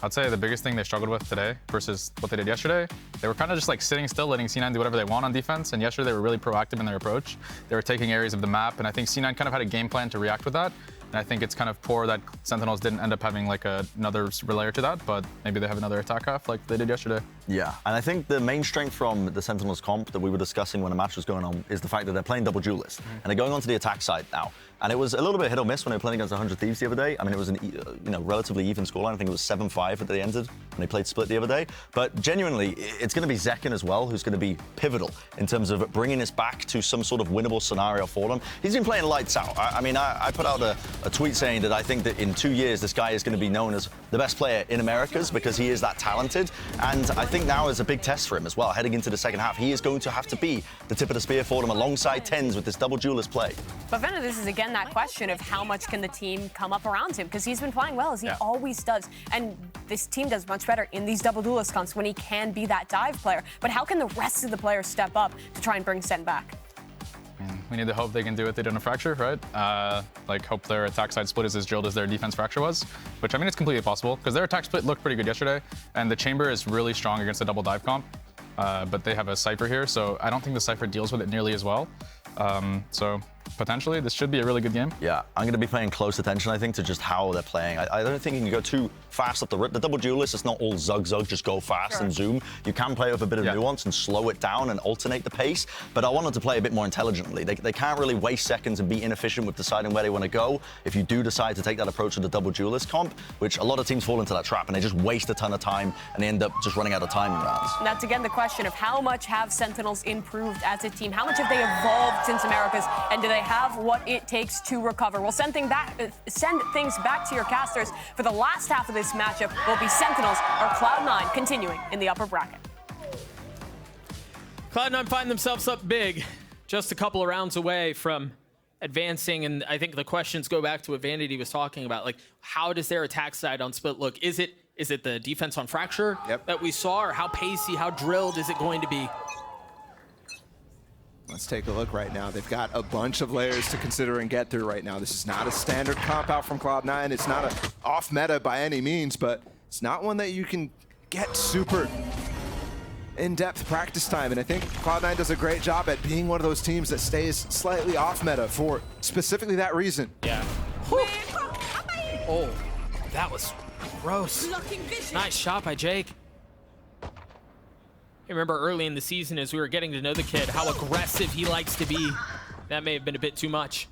I'd say the biggest thing they struggled with today versus what they did yesterday, they were kind of just like sitting still, letting C9 do whatever they want on defense. And yesterday they were really proactive in their approach. They were taking areas of the map, and I think C9 kind of had a game plan to react with that. And I think it's kind of poor that Sentinels didn't end up having like another layer to that, but maybe they have another attack half like they did yesterday. Yeah, and I think the main strength from the Sentinels comp that we were discussing when the match was going on is the fact that they're playing double duelist, and they're going on to the attack side now. And it was a little bit hit or miss when they were playing against 100 Thieves the other day. I mean, it was an relatively even scoreline. I think it was 7-5 that they ended when they played Split the other day. But genuinely, it's going to be Zekin as well who's going to be pivotal in terms of bringing this back to some sort of winnable scenario for them. He's been playing lights out. I mean, I put out a tweet saying that I think that in 2 years, this guy is going to be known as the best player in Americas because he is that talented. And I think now is a big test for him as well. Heading into the second half, he is going to have to be the tip of the spear for them alongside TenZ with this double duelist play. But Vanna, this is again that question of how much can the team come up around him, because he's been playing well, as he always does. And this team does much better in these double duelist comps when he can be that dive player. But how can the rest of the players step up to try and bring Sen back? We need to hope they can do what they did in a Fracture, right? Like, hope their attack side split is as drilled as their defense Fracture was, which, I mean, it's completely possible, because their attack split looked pretty good yesterday, and the Chamber is really strong against the double dive comp, but they have a Cypher here, so I don't think the Cypher deals with it nearly as well. So potentially, this should be a really good game. Yeah, I'm going to be paying close attention, I think, to just how they're playing. I don't think you can go too fast up the rip. The double duelist, it's not all zug, just go fast and zoom. You can play with a bit of nuance and slow it down and alternate the pace, but I want them to play a bit more intelligently. They can't really waste seconds and be inefficient with deciding where they want to go. If you do decide to take that approach with the double duelist comp, which a lot of teams fall into that trap, and they just waste a ton of time, and they end up just running out of time in rounds. And that's, again, the question of how much have Sentinels improved as a team? How much have they evolved since Americas? And do they have what it takes to recover? We'll send things back to your casters for the last half of this matchup. Will be Sentinels or Cloud9 continuing in the upper bracket. Cloud9 find themselves up big, just a couple of rounds away from advancing, and I think the questions go back to what Vanity was talking about. Like, how does their attack side on split look? Is it the defense on Fracture that we saw, or how pacey, how drilled is it going to be? Let's take a look right now. They've got a bunch of layers to consider and get through right now. This is not a standard comp out from Cloud9. It's not a off meta by any means, but it's not one that you can get super in-depth practice time. And I think Cloud9 does a great job at being one of those teams that stays slightly off meta for specifically that reason. Yeah. Oh, that was gross. Nice shot by Jake. I remember early in the season, as we were getting to know the kid, how aggressive he likes to be. That may have been a bit too much.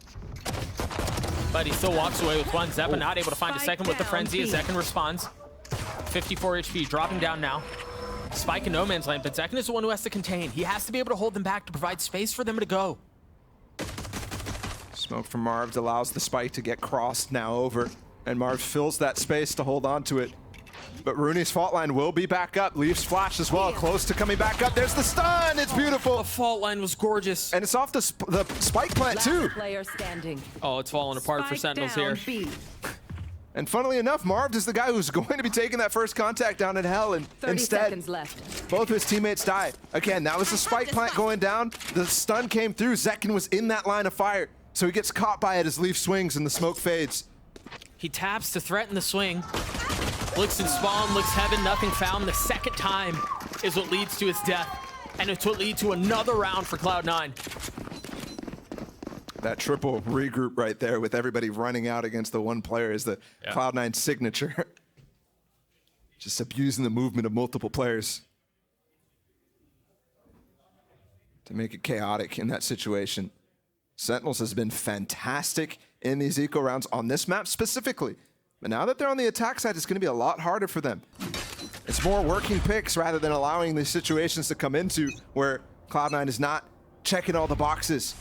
But he still walks away with one. Zeppa not able to find a second with the frenzy. A second responds. 54 HP, dropping down now. Spike in no man's land, but Zekin is the one who has to contain. He has to be able to hold them back to provide space for them to go. Smoke from Marv allows the spike to get crossed now over, and Marv fills that space to hold on to it. But Rooney's fault line will be back up. Leaves flash as well, close to coming back up. There's the stun, it's beautiful. The fault line was gorgeous. And it's off the spike plant too. Player standing. Oh, it's falling apart for Sentinels here. B. And funnily enough, Marv is the guy who's going to be taking that first contact down in hell, and 30 instead, seconds left. both of his teammates die. Again, that was the spike plant going down. The stun came through. Zekin was in that line of fire, so he gets caught by it as Leaf swings and the smoke fades. He taps to threaten the swing. Looks in spawn, looks heaven, nothing found. The second time is what leads to his death, and it's what leads to another round for Cloud9. That triple regroup right there with everybody running out against the one player is the Cloud9 signature. Just abusing the movement of multiple players to make it chaotic in that situation. Sentinels has been fantastic in these eco rounds on this map specifically. But now that they're on the attack side, it's going to be a lot harder for them. It's more working picks rather than allowing these situations to come into where Cloud9 is not checking all the boxes.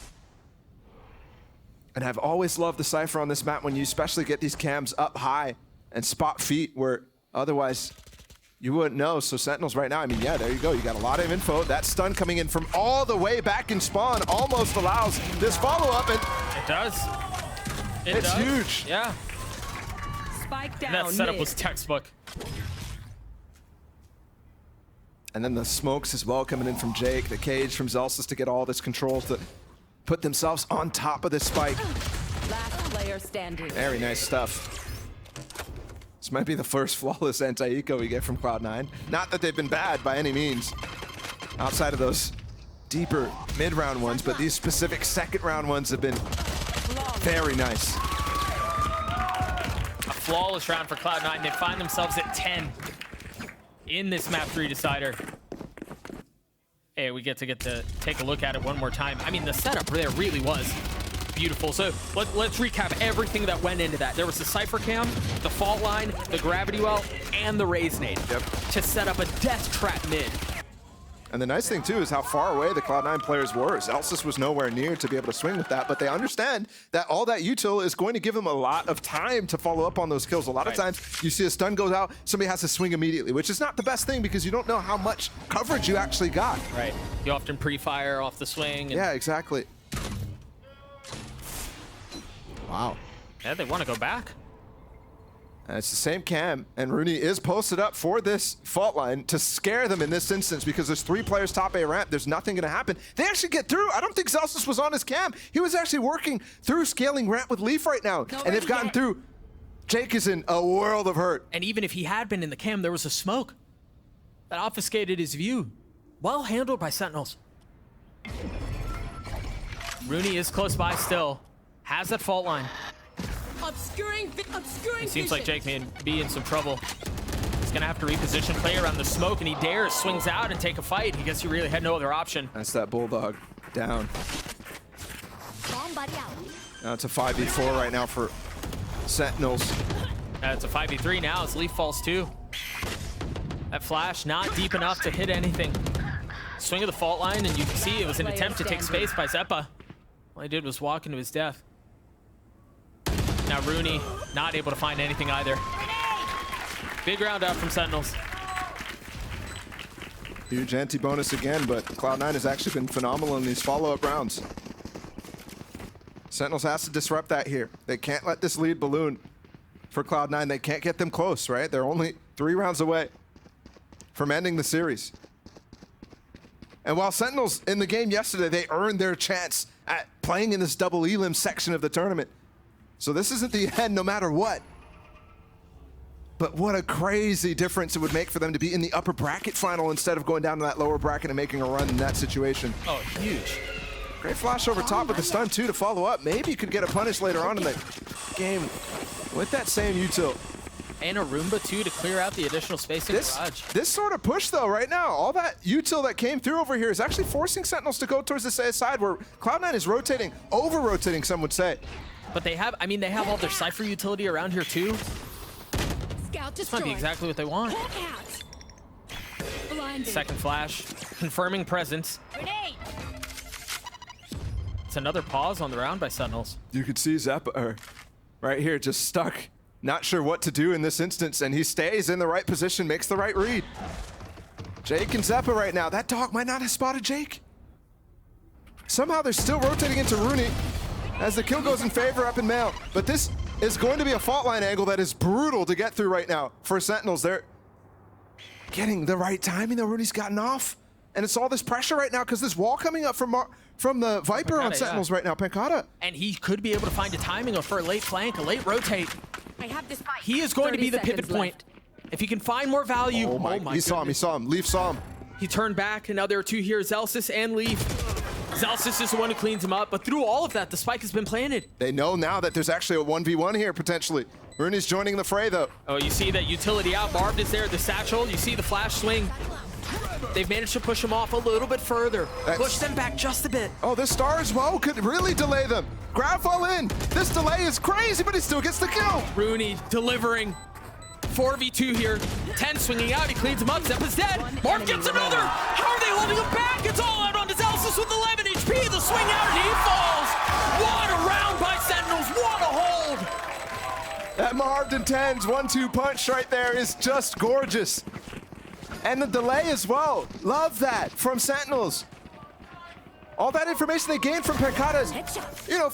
And I've always loved the Cypher on this map when you especially get these cams up high and spot feet where otherwise you wouldn't know. So Sentinels right now, I mean, yeah, there you go. You got a lot of info. That stun coming in from all the way back in spawn almost allows this follow-up. And it does. It's huge. Yeah. Spike down. That setup was textbook. And then the smokes as well coming in from Jake, the cage from Zelsis to get all this control to put themselves on top of this spike. Last player standing. Very nice stuff. This might be the first flawless anti-eco we get from Cloud9. Not that they've been bad by any means, outside of those deeper mid-round ones, but these specific second-round ones have been very nice. A flawless round for Cloud9. They find themselves at 10 in this map 3 decider. Hey, we get to take a look at it one more time. I mean, the setup there really was beautiful. So let's recap everything that went into that. There was the Cypher Cam, the fault line, the gravity well, and the raise nade to set up a death trap mid. And the nice thing, too, is how far away the Cloud9 players were. Zelsis was nowhere near to be able to swing with that, but they understand that all that util is going to give them a lot of time to follow up on those kills. A lot of times, you see a stun goes out, somebody has to swing immediately, which is not the best thing because you don't know how much coverage you actually got. Right. You often pre-fire off the swing. And yeah, exactly. Wow. Yeah, they want to go back. And it's the same cam, and Rooney is posted up for this fault line to scare them in this instance because there's 3 players top A ramp. There's nothing going to happen. They actually get through. I don't think Zelsis was on his cam. He was actually working through scaling ramp with Leaf right now, and they've gotten through. Jake is in a world of hurt. And even if he had been in the cam, there was a smoke that obfuscated his view. Well handled by Sentinels. Rooney is close by still. Has that fault line. Obscuring It seems like Jake may be in some trouble. He's gonna have to reposition, play around the smoke, and he dares, swings out and take a fight. He guess he really had no other option. That's that Bulldog down. Now it's a 5v4 right now for Sentinels. It's a 5v3 now as Leaf falls too. That flash not deep enough to hit anything. Swing of the fault line, and you can see it was an attempt to take space by Zeppa. All he did was walk into his death. Now Rooney not able to find anything either. Big round up from Sentinels. Huge anti-bonus again, but Cloud9 has actually been phenomenal in these follow-up rounds. Sentinels has to disrupt that here. They can't let this lead balloon for Cloud9. They can't get them close, right? They're only 3 rounds away from ending the series. And while Sentinels in the game yesterday, they earned their chance at playing in this double elim section of the tournament. So this isn't the end no matter what. But what a crazy difference it would make for them to be in the upper bracket final instead of going down to that lower bracket and making a run in that situation. Oh, huge. Great flash over top with the stun too to follow up. Maybe you could get a punish later on in the game with that same util. And a Roomba too to clear out the additional space in the garage. This sort of push though right now, all that util that came through over here is actually forcing Sentinels to go towards the side where Cloud9 is rotating, over-rotating some would say. But they have, I mean, they have all their Cypher utility around here too. Scout This might be exactly what they want. Second flash, confirming presence. Grenade. It's another pause on the round by Sentinels. You could see Zeppa right here just stuck, not sure what to do in this instance, and he stays in the right position, makes the right read. Jake and Zeppa right now. That dog might not have spotted Jake. Somehow they're still rotating into Rooney as the kill goes in favor up in male. But this is going to be a fault line angle that is brutal to get through right now for Sentinels. They're getting the right timing though. Rooney's gotten off. And it's all this pressure right now because this wall coming up from the Viper on Sentinels right now, Pancata. And he could be able to find a timing for a late flank, a late rotate. I have this fight. He is going to be the pivot point. If he can find more value. Oh my he saw him. Leaf saw him. He turned back, and now there are 2 here, Zelsis and Leaf. Zelsis is the one who cleans him up, but through all of that, the spike has been planted. They know now that there's actually a 1v1 here, potentially. Rooney's joining the fray, though. Oh, you see that utility out. Barbed is there, the satchel. You see the flash swing. They've managed to push him off a little bit further. Push them back just a bit. Oh, this star as well could really delay them. Grab fall in. This delay is crazy, but he still gets the kill. Rooney delivering. 4v2 here. 10 swinging out. He cleans him up. Zeppa's dead. Mark gets another. How are they holding him back? It's all out on Zelsis with 11 HP. The swing out and he falls. What a round by Sentinels. What a hold. That Marved and 10's 1-2 punch right there is just gorgeous. And the delay as well. Love that from Sentinels. All that information they gained from Pancata's,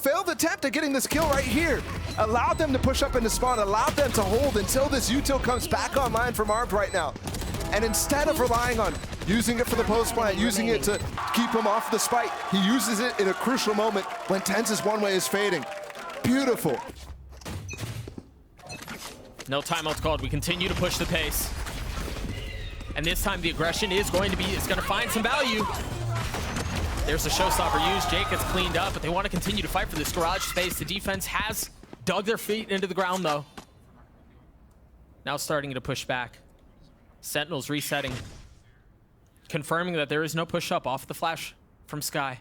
failed attempt at getting this kill right here. Allowed them to push up into spawn, allowed them to hold until this util comes back online from Marved right now. And instead of relying on using it for the post plant, using it to keep him off the spike, he uses it in a crucial moment when Tenz's one-way is fading. Beautiful. No timeouts called. We continue to push the pace. And this time the aggression is going to find some value. There's a showstopper used. Jake gets cleaned up, but they want to continue to fight for this garage space. The defense has dug their feet into the ground, though. Now starting to push back. Sentinels resetting. Confirming that there is no push-up off the flash from Sky.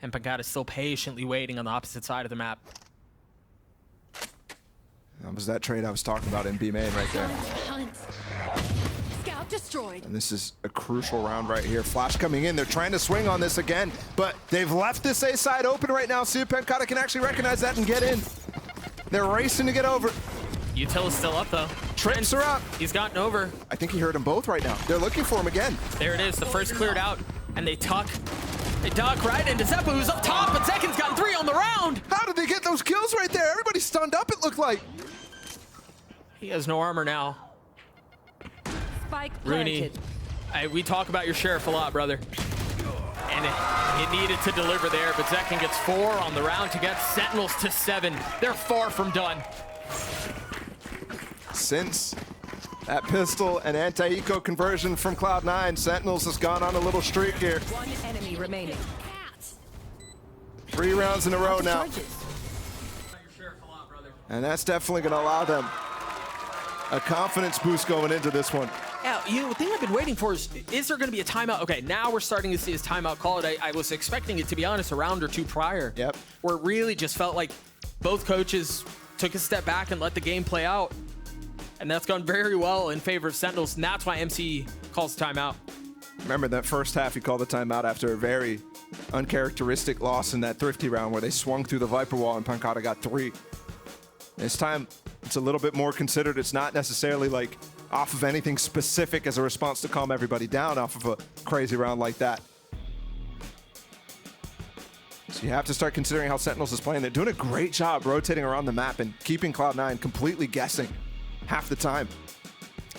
And Pancata is still patiently waiting on the opposite side of the map. That was that trade I was talking about in B main right there. Scout destroyed. And this is a crucial round right here. Flash coming in. They're trying to swing on this again, but they've left this A side open right now. See if Pancata can actually recognize that and get in. They're racing to get over. Util is still up, though. Trips are up. He's gotten over. I think he heard them both right now. They're looking for him again. There it is. The first cleared out, and they tuck. They duck right into Zeppa, who's up top, but Zekin's gotten 3 on the round. How did they get those kills right there? Everybody's stunned up, it looked like. He has no armor now. Spike Rooney, planted. we talk about your sheriff a lot, brother. And it needed to deliver there, but Zekin gets 4 on the round to get Sentinels to 7. They're far from done. Since that pistol and anti-eco conversion from Cloud9, Sentinels has gone on a little streak here. 1 enemy remaining. 3 rounds in a row now. And that's definitely going to allow them a confidence boost going into this one. Yeah, the thing I've been waiting for is there going to be a timeout? Okay, now we're starting to see his timeout called. I was expecting it, to be honest, a round or 2 prior. Yep. Where it really just felt like both coaches took a step back and let the game play out. And that's gone very well in favor of Sentinels, and that's why MC calls timeout. Remember that first half, he called the timeout after a very uncharacteristic loss in that Thrifty round where they swung through the Viper wall and Pancada got 3. This time, it's a little bit more considered. It's not necessarily like off of anything specific as a response to calm everybody down off of a crazy round like that. So you have to start considering how Sentinels is playing. They're doing a great job rotating around the map and keeping Cloud9 completely guessing half the time.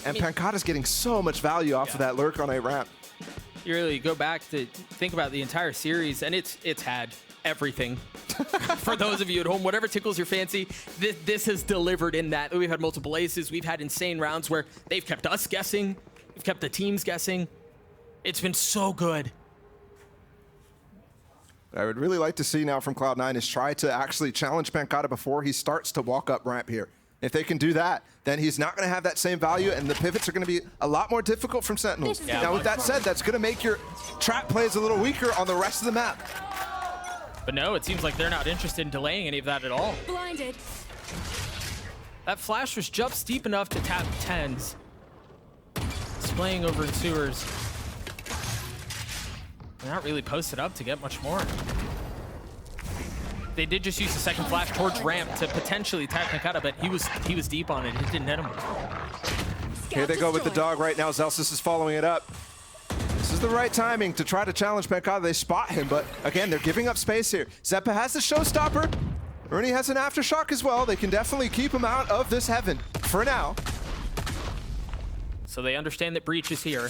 And Pancada's getting so much value off of that lurk on a ramp. You really go back to think about the entire series, and it's had everything. For those of you at home, whatever tickles your fancy, this has delivered in that. We've had multiple aces. We've had insane rounds where they've kept us guessing. We've kept the teams guessing. It's been so good. What I would really like to see now from Cloud9 is try to actually challenge Pancada before he starts to walk up ramp here. If they can do that, then he's not going to have that same value, and the pivots are going to be a lot more difficult from Sentinels. Yeah, now, with that said, that's going to make your trap plays a little weaker on the rest of the map. But no, it seems like they're not interested in delaying any of that at all. Blinded. That flash was just deep enough to tap 10s. Displaying over in sewers. They're not really posted up to get much more. They did just use the second flash towards ramp to potentially tap Pancada, but he was deep on it. It didn't hit him. Here they go with the dog right now. Zelsis is following it up. This is the right timing to try to challenge Pancada. They spot him, but again, they're giving up space here. Zeppa has the showstopper. Ernie has an aftershock as well. They can definitely keep him out of this heaven for now. So they understand that Breach is here.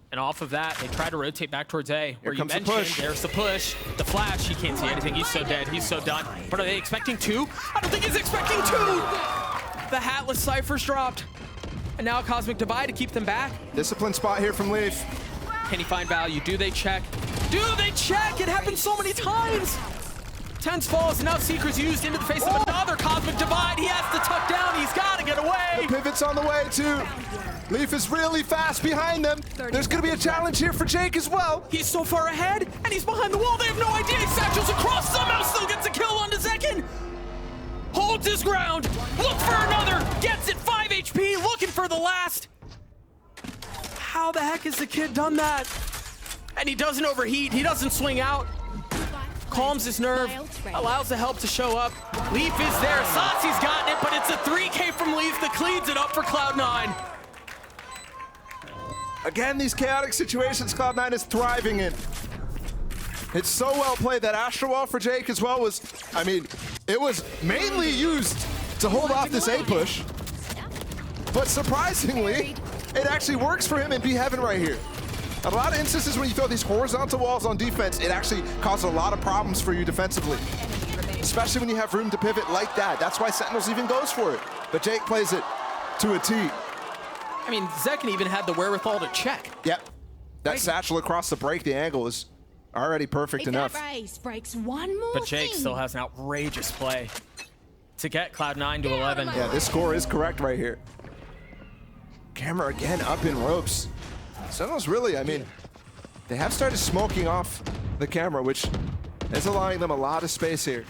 And off of that, they try to rotate back towards A. Where you mentioned, there's the push, the flash. He can't see anything. He's so dead. He's so done. But are they expecting 2? I don't think he's expecting 2. The Hatless Cypher's dropped. And now Cosmic Divide to keep them back. Discipline spot here from Leaf. Can he find value? Do they check? Do they check? It happens so many times. 10s falls, and now Seeker's used into the face of another Cosmic Divide. He has to tuck down. He's got to get away. The pivot's on the way, too. Leaf is really fast behind them. There's going to be a challenge here for Jake as well. He's so far ahead, and he's behind the wall. They have no idea. He satchels across, somehow still gets a kill onto Zekin. Holds his ground. Look for another. Gets it. 5 HP. Looking for the last. How the heck has the kid done that? And he doesn't overheat. He doesn't swing out. Calms his nerve. Allows the help to show up. Leaf is there. Sassi's gotten it, but it's a 3K from Leaf that cleans it up for Cloud9. Again, these chaotic situations Cloud9 is thriving in. It's so well played. That Astro Wall for Jake as well was, I mean, it was mainly used to hold off this A push. But surprisingly, it actually works for him in B Heaven right here. A lot of instances when you throw these horizontal walls on defense, it actually causes a lot of problems for you defensively. Especially when you have room to pivot like that. That's why Sentinels even goes for it. But Jake plays it to a T. I mean, Zekin even had the wherewithal to check. Yep. That satchel across the break, the angle is already perfect enough. That race breaks one more But Jake thing. still has an outrageous play to get Cloud9 to 11. Yeah, this score is correct right here. Camera again up in ropes. Sentinels really, I mean, they have started smoking off the camera, which is allowing them a lot of space here.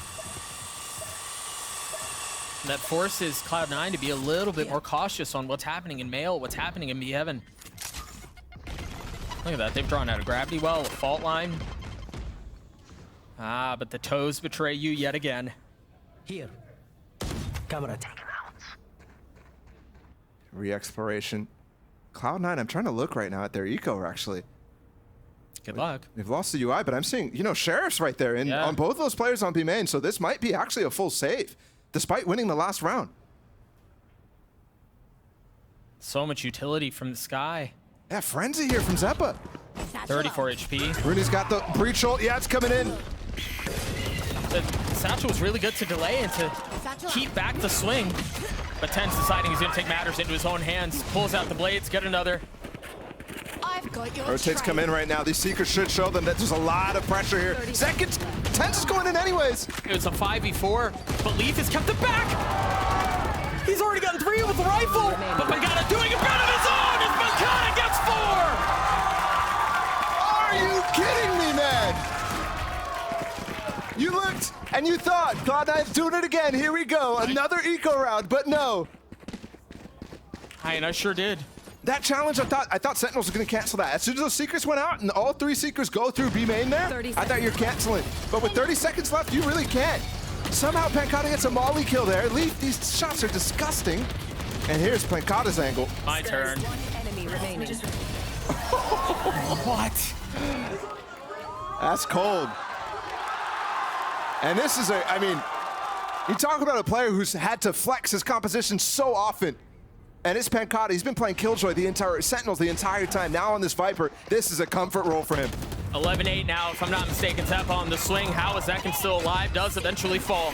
That forces Cloud9 to be a little bit more cautious on what's happening in Male, what's happening in B-Heaven. Look at that, they've drawn out a gravity well, a fault line. Ah, but the toes betray you yet again. Here. Camera taken out. Re-exploration. Cloud9, I'm trying to look right now at their eco, actually. Good luck. They've lost the UI, but I'm seeing, you know, Sheriff's right there on both those players on B main, so this might be actually a full save, despite winning the last round. So much utility from the sky. Yeah, Frenzy here from Zeppa. 34 HP. Rooney's got the breach ult. Yeah, it's coming in. The Satchel was really good to delay and to keep back the swing. But Ten's deciding he's going to take matters into his own hands. Pulls out the blades, get another. Rotates come in right now. These Seekers should show them that there's a lot of pressure here. Seconds, Ten's is going in anyways. It was a 5v4, but Leaf has kept it back. He's already gotten 3 with the rifle, but Bengata doing a bit of his own as Bengata gets 4. Are you kidding me, man? You looked and you thought Cloud9's doing it again. Here we go, another eco round, but no. And I sure did. That challenge, I thought Sentinels were going to cancel that. As soon as those Seekers went out and all 3 Seekers go through B main there, I thought you're canceling. But with 30 seconds left, you really can't. Somehow Pankata gets a molly kill there. Leaf, these shots are disgusting. And here's Pankata's angle. My turn. What? That's cold. And this is I mean, you talk about a player who's had to flex his composition so often. And it's Pankata. He's been playing Killjoy Sentinels the entire time. Now on this Viper, this is a comfort role for him. 11-8 now, if I'm not mistaken. Zeppa on the swing. How is Zekin still alive? Does eventually fall.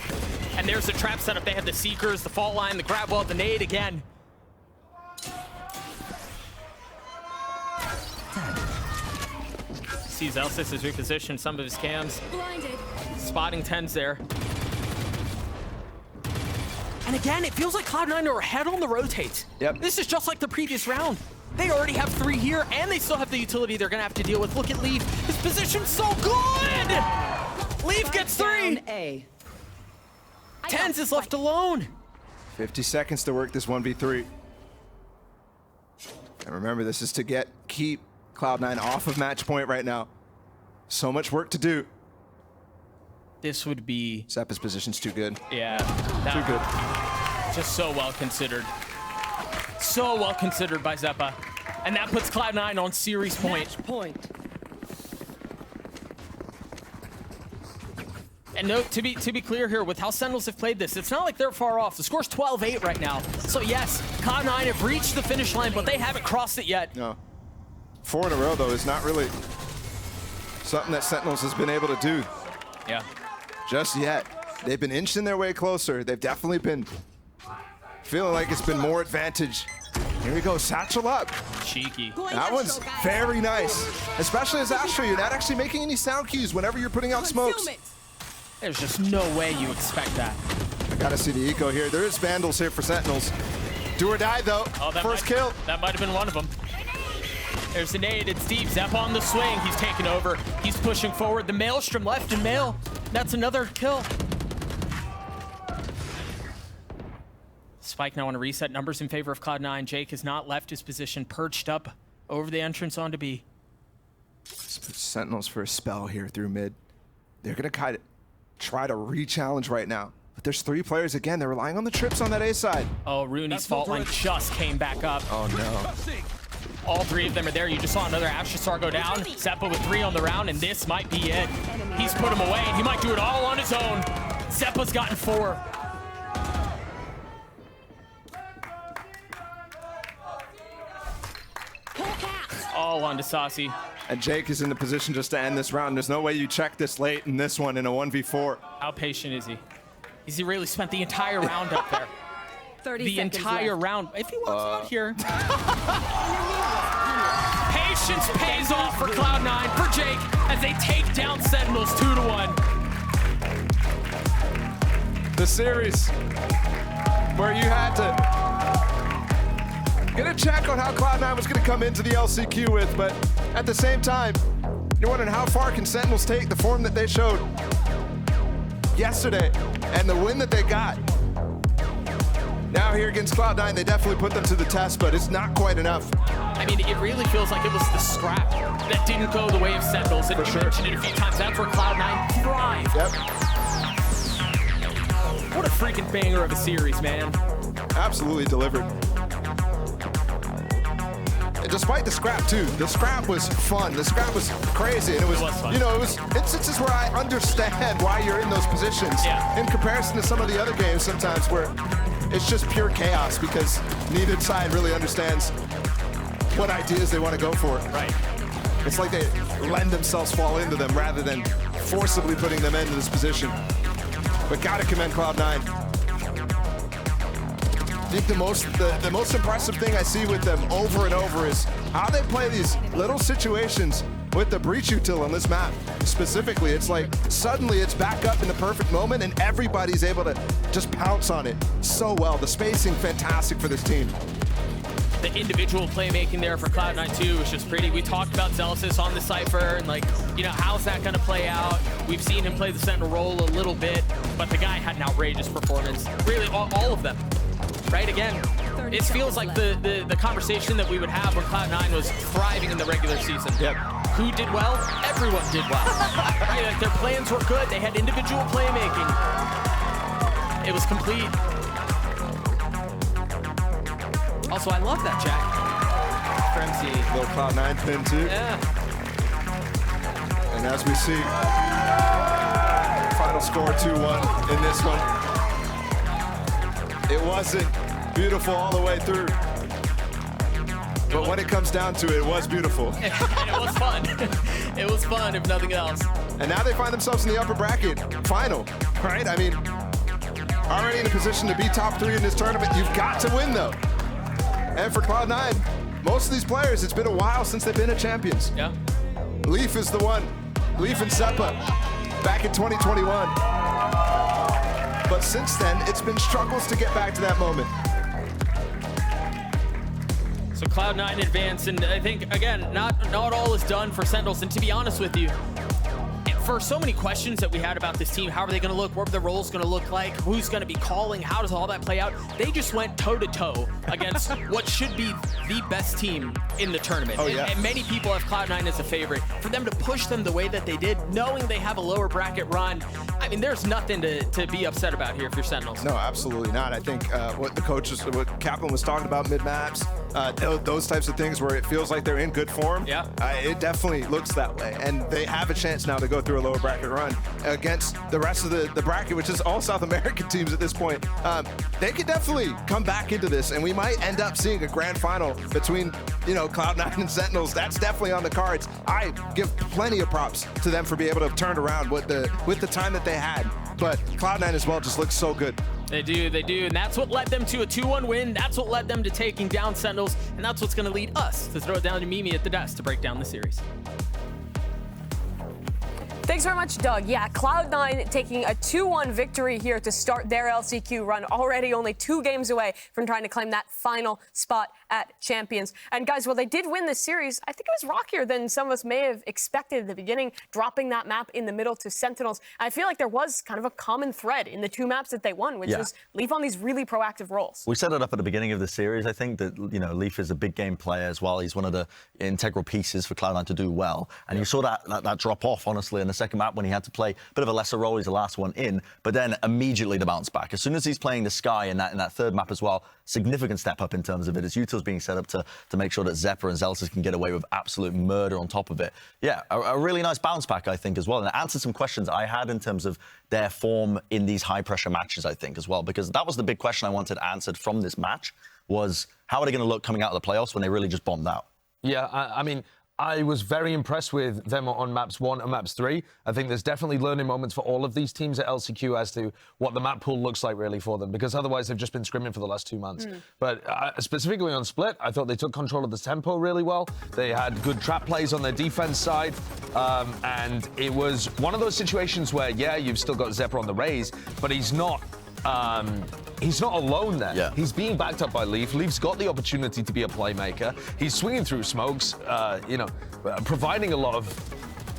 And there's the trap setup. They have the Seekers, the fault line, the grab wall, the nade again. Sees Elsys has repositioned some of his cams. Spotting 10s there. And again, it feels like Cloud9 are ahead on the rotates. Yep. This is just like the previous round. They already have 3 here, and they still have the utility they're gonna have to deal with. Look at Leaf. His position's so good! Leaf gets 3! 10s is left alone. 50 seconds to work this 1v3. And remember, this is to keep Cloud9 off of match point right now. So much work to do. This would be... Zeppa's position's too good. Yeah. Too good. Just so well considered. So well considered by Zeppa. And that puts Cloud9 on series point. And note, to be clear here, with how Sentinels have played this, it's not like they're far off. The score's 12-8 right now. So yes, Cloud9 have reached the finish line, but they haven't crossed it yet. No. 4 in a row, though, is not really something that Sentinels has been able to do. Yeah. Just yet. They've been inching their way closer. They've definitely been feeling like it's been more advantage. Here we go, Satchel up. Cheeky. That one's very nice. Especially as Astro, you're not actually making any sound cues whenever you're putting out smokes. There's just no way you expect that. I gotta see the eco here. There is Vandals here for Sentinels. Do or die, though. Oh, First kill. That might have been one of them. There's the nade. It's deep. Zeppa on the swing. He's taking over. He's pushing forward. The Maelstrom left in Mail. That's another kill. Spike now on a reset. Numbers in favor of Cloud9. Jake has not left his position, perched up over the entrance onto B. Sentinels for a spell here through mid. They're gonna kind of try to re-challenge right now. But there's 3 players again. They're relying on the trips on that A side. Oh, Rooney's fault line just came back up. Oh no. All 3 of them are there. You just saw another Astra go down. Zeppa with 3 on the round, and this might be it. He's put him away, and he might do it all on his own. Zeppa's gotten 4. All onto Saucy. And Jake is in the position just to end this round. There's no way you check this late in this one in a 1v4. How patient is he? Has he really spent the entire round up there? 30 the seconds entire left. round. If he walks out here. Patience pays off for Cloud9, for Jake, as they take down Sentinels 2-1. The series where you had to get a check on how Cloud9 was going to come into the LCQ with, but at the same time, you're wondering how far can Sentinels take the form that they showed yesterday and the win that they got. Now here against Cloud9, they definitely put them to the test, but it's not quite enough. I mean, it really feels like it was the scrap that didn't go the way of Sentinels. And you mentioned it a few times. That's where Cloud9 thrived. Yep. What a freaking banger of a series, man. Absolutely delivered. despite the scrap too, the scrap was fun. The scrap was crazy, and it was fun. you know, it's just where I understand why you're in those positions. Yeah. In comparison to some of the other games, sometimes where it's just pure chaos because neither side really understands what ideas they want to go for. Right. It's like they let themselves fall into them rather than forcibly putting them into this position. But gotta commend Cloud9. I think the most impressive thing I see with them over and over is how they play these little situations with the breach util on this map. Specifically, it's like suddenly it's back up in the perfect moment and everybody's able to just pounce on it so well. The spacing, fantastic for this team. The individual playmaking there for Cloud9 too was just pretty. We talked about Zealous on the Cypher and like, you know, how's that gonna play out? We've seen him play the Sentinel role a little bit, but the guy had an outrageous performance. Really, all of them, right? Again, it feels like the conversation that we would have when Cloud9 was thriving in the regular season. Yep. Who did well? Everyone did well. Right? Like their plans were good. They had individual playmaking. It was complete. Also, I love that, Jack. Frenzy. Little Cloud9 pin too. Yeah. And as we see, final score 2-1 in this one. It wasn't beautiful all the way through. But when it comes down to it, it was beautiful. And it was fun. It was fun, if nothing else. And now they find themselves in the upper bracket final, right? I mean, already in a position to be top 3 in this tournament. You've got to win, though. And for Cloud9, most of these players, it's been a while since they've been a champions. Yeah. Leaf is the one. Leaf and Seppa back in 2021. But since then, it's been struggles to get back to that moment. So Cloud9 advance, and I think, again, not all is done for Sentinels. And to be honest with you, for so many questions that we had about this team, how are they going to look? What are the roles going to look like? Who's going to be calling? How does all that play out? They just went toe-to-toe against what should be the best team in the tournament. Oh, yeah. And many people have Cloud9 as a favorite. For them to push them the way that they did, knowing they have a lower bracket run, I mean, there's nothing to be upset about here if you're Sentinels. No, absolutely not. I think what Kaplan was talking about mid-maps, those types of things where it feels like they're in good form, yeah, it definitely looks that way. And they have a chance now to go through a lower bracket run against the rest of the bracket, which is all South American teams at this point. They could definitely come back into this, and we might end up seeing a grand final between, you know, Cloud9 and Sentinels. That's definitely on the cards. I give plenty of props to them for being able to turn around with the time that they had. But Cloud9 as well just looks so good. They do, and that's what led them to a 2-1 win. That's what led them to taking down Sentinels, and that's what's going to lead us to throw it down to Mimi at the desk to break down the series. Thanks very much, Doug. Yeah, Cloud9 taking a 2-1 victory here to start their LCQ run, already only 2 games away from trying to claim that final spot at Champions. And guys, while they did win this series, I think it was rockier than some of us may have expected at the beginning, dropping that map in the middle to Sentinels. I feel like there was kind of a common thread in the 2 maps that they won, which was Leaf on these really proactive roles. We set it up at the beginning of the series. I think that, you know, Leaf is a big game player as well. He's one of the integral pieces for Cloud9 to do well. And you saw that drop off, honestly, in the second map when he had to play a bit of a lesser role. He's the last one in, but then immediately the bounce back. As soon as he's playing the Sky in that third map as well, significant step up in terms of it. His util's being set up to make sure that Zephyr and Zealous can get away with absolute murder on top of it. Yeah, a really nice bounce back, I think, as well. And it answered some questions I had in terms of their form in these high-pressure matches, I think, as well, because that was the big question I wanted answered from this match, was how are they going to look coming out of the playoffs when they really just bombed out? Yeah, I mean, I was very impressed with them on maps 1 and maps 3. I think there's definitely learning moments for all of these teams at LCQ as to what the map pool looks like really for them, because otherwise they've just been scrimming for the last 2 months. But specifically on Split, I thought they took control of the tempo really well. They had good trap plays on their defense side. And it was one of those situations where, yeah, you've still got Zephyr on the raise, but he's not alone there. Yeah. He's being backed up by Leaf. Leaf's got the opportunity to be a playmaker. He's swinging through smokes, providing a lot of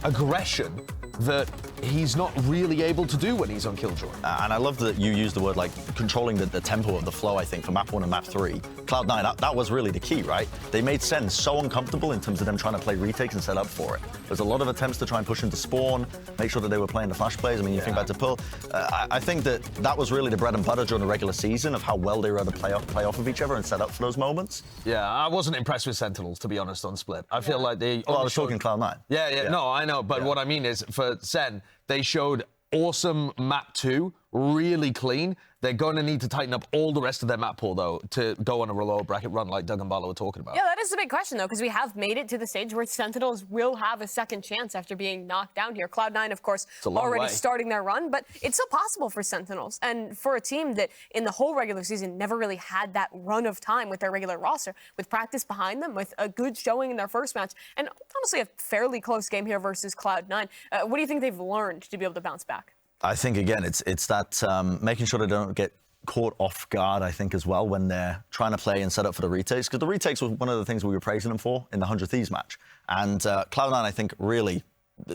aggression that he's not really able to do when he's on Killjoy. And I love that you used the word like controlling the tempo of the flow, I think, for map 1 and map 3. Cloud9, that was really the key, right? They made SEN so uncomfortable in terms of them trying to play retakes and set up for it. There's a lot of attempts to try and push into spawn, make sure that they were playing the flash plays. I mean, you think back to Pearl. I think that was really the bread and butter during the regular season of how well they were able to play off of each other and set up for those moments. Yeah, I wasn't impressed with Sentinels, to be honest, on Split. I feel like they... Well, I was talking Cloud9. Yeah, no, I know, but what I mean is, for SEN, they showed awesome map 2, really clean. They're going to need to tighten up all the rest of their map pool, though, to go on a lower bracket run like Doug and Barlow were talking about. Yeah, that is the big question, though, because we have made it to the stage where Sentinels will have a second chance after being knocked down here. Cloud9, of course, already starting their run, but it's still possible for Sentinels. And for a team that in the whole regular season never really had that run of time with their regular roster, with practice behind them, with a good showing in their first match, and honestly a fairly close game here versus Cloud9, what do you think they've learned to be able to bounce back? I think, again, it's that making sure they don't get caught off guard, I think, as well, when they're trying to play and set up for the retakes, because the retakes was one of the things we were praising them for in the 100 Thieves match. And Cloud9, I think, really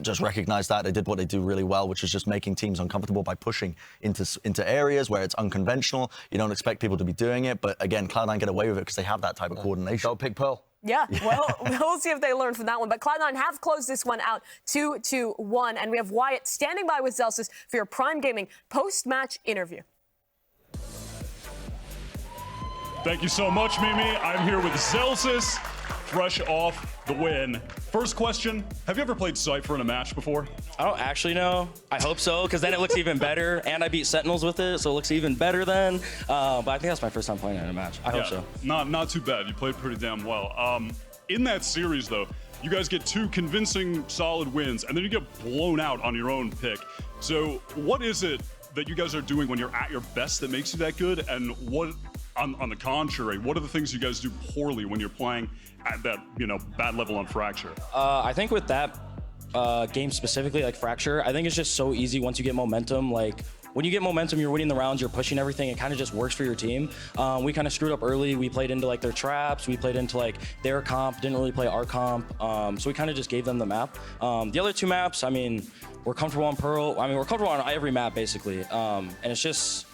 just recognized that. They did what they do really well, which is just making teams uncomfortable by pushing into areas where it's unconventional. You don't expect people to be doing it, but again, Cloud9 get away with it because they have that type of coordination. Don't pick Pearl. Yeah, well, we'll see if they learn from that one. But Cloud9 have closed this one out 2-1, and we have Wyatt standing by with Zelsis for your Prime Gaming post-match interview. Thank you so much, Mimi. I'm here with Zelsis, fresh off the win. First question, have you ever played Cypher in a match before? I don't actually know. I hope so, because then it looks even better, and I beat Sentinels with it, so it looks even better then. But I think that's my first time playing it in a match. I hope so. Not too bad. You played pretty damn well. In that series, though, you guys get 2 convincing, solid wins, and then you get blown out on your own pick. So what is it that you guys are doing when you're at your best that makes you that good, and what... On the contrary, what are the things you guys do poorly when you're playing at that, bad level on Fracture? I think with that game specifically, like Fracture, I think it's just so easy once you get momentum. Like, when you get momentum, you're winning the rounds, you're pushing everything, it kind of just works for your team. We kind of screwed up early. We played into like their traps, we played into like their comp, didn't really play our comp. So we kind of just gave them the map. The other 2 maps, I mean, we're comfortable on Pearl. I mean, we're comfortable on every map basically. And it's just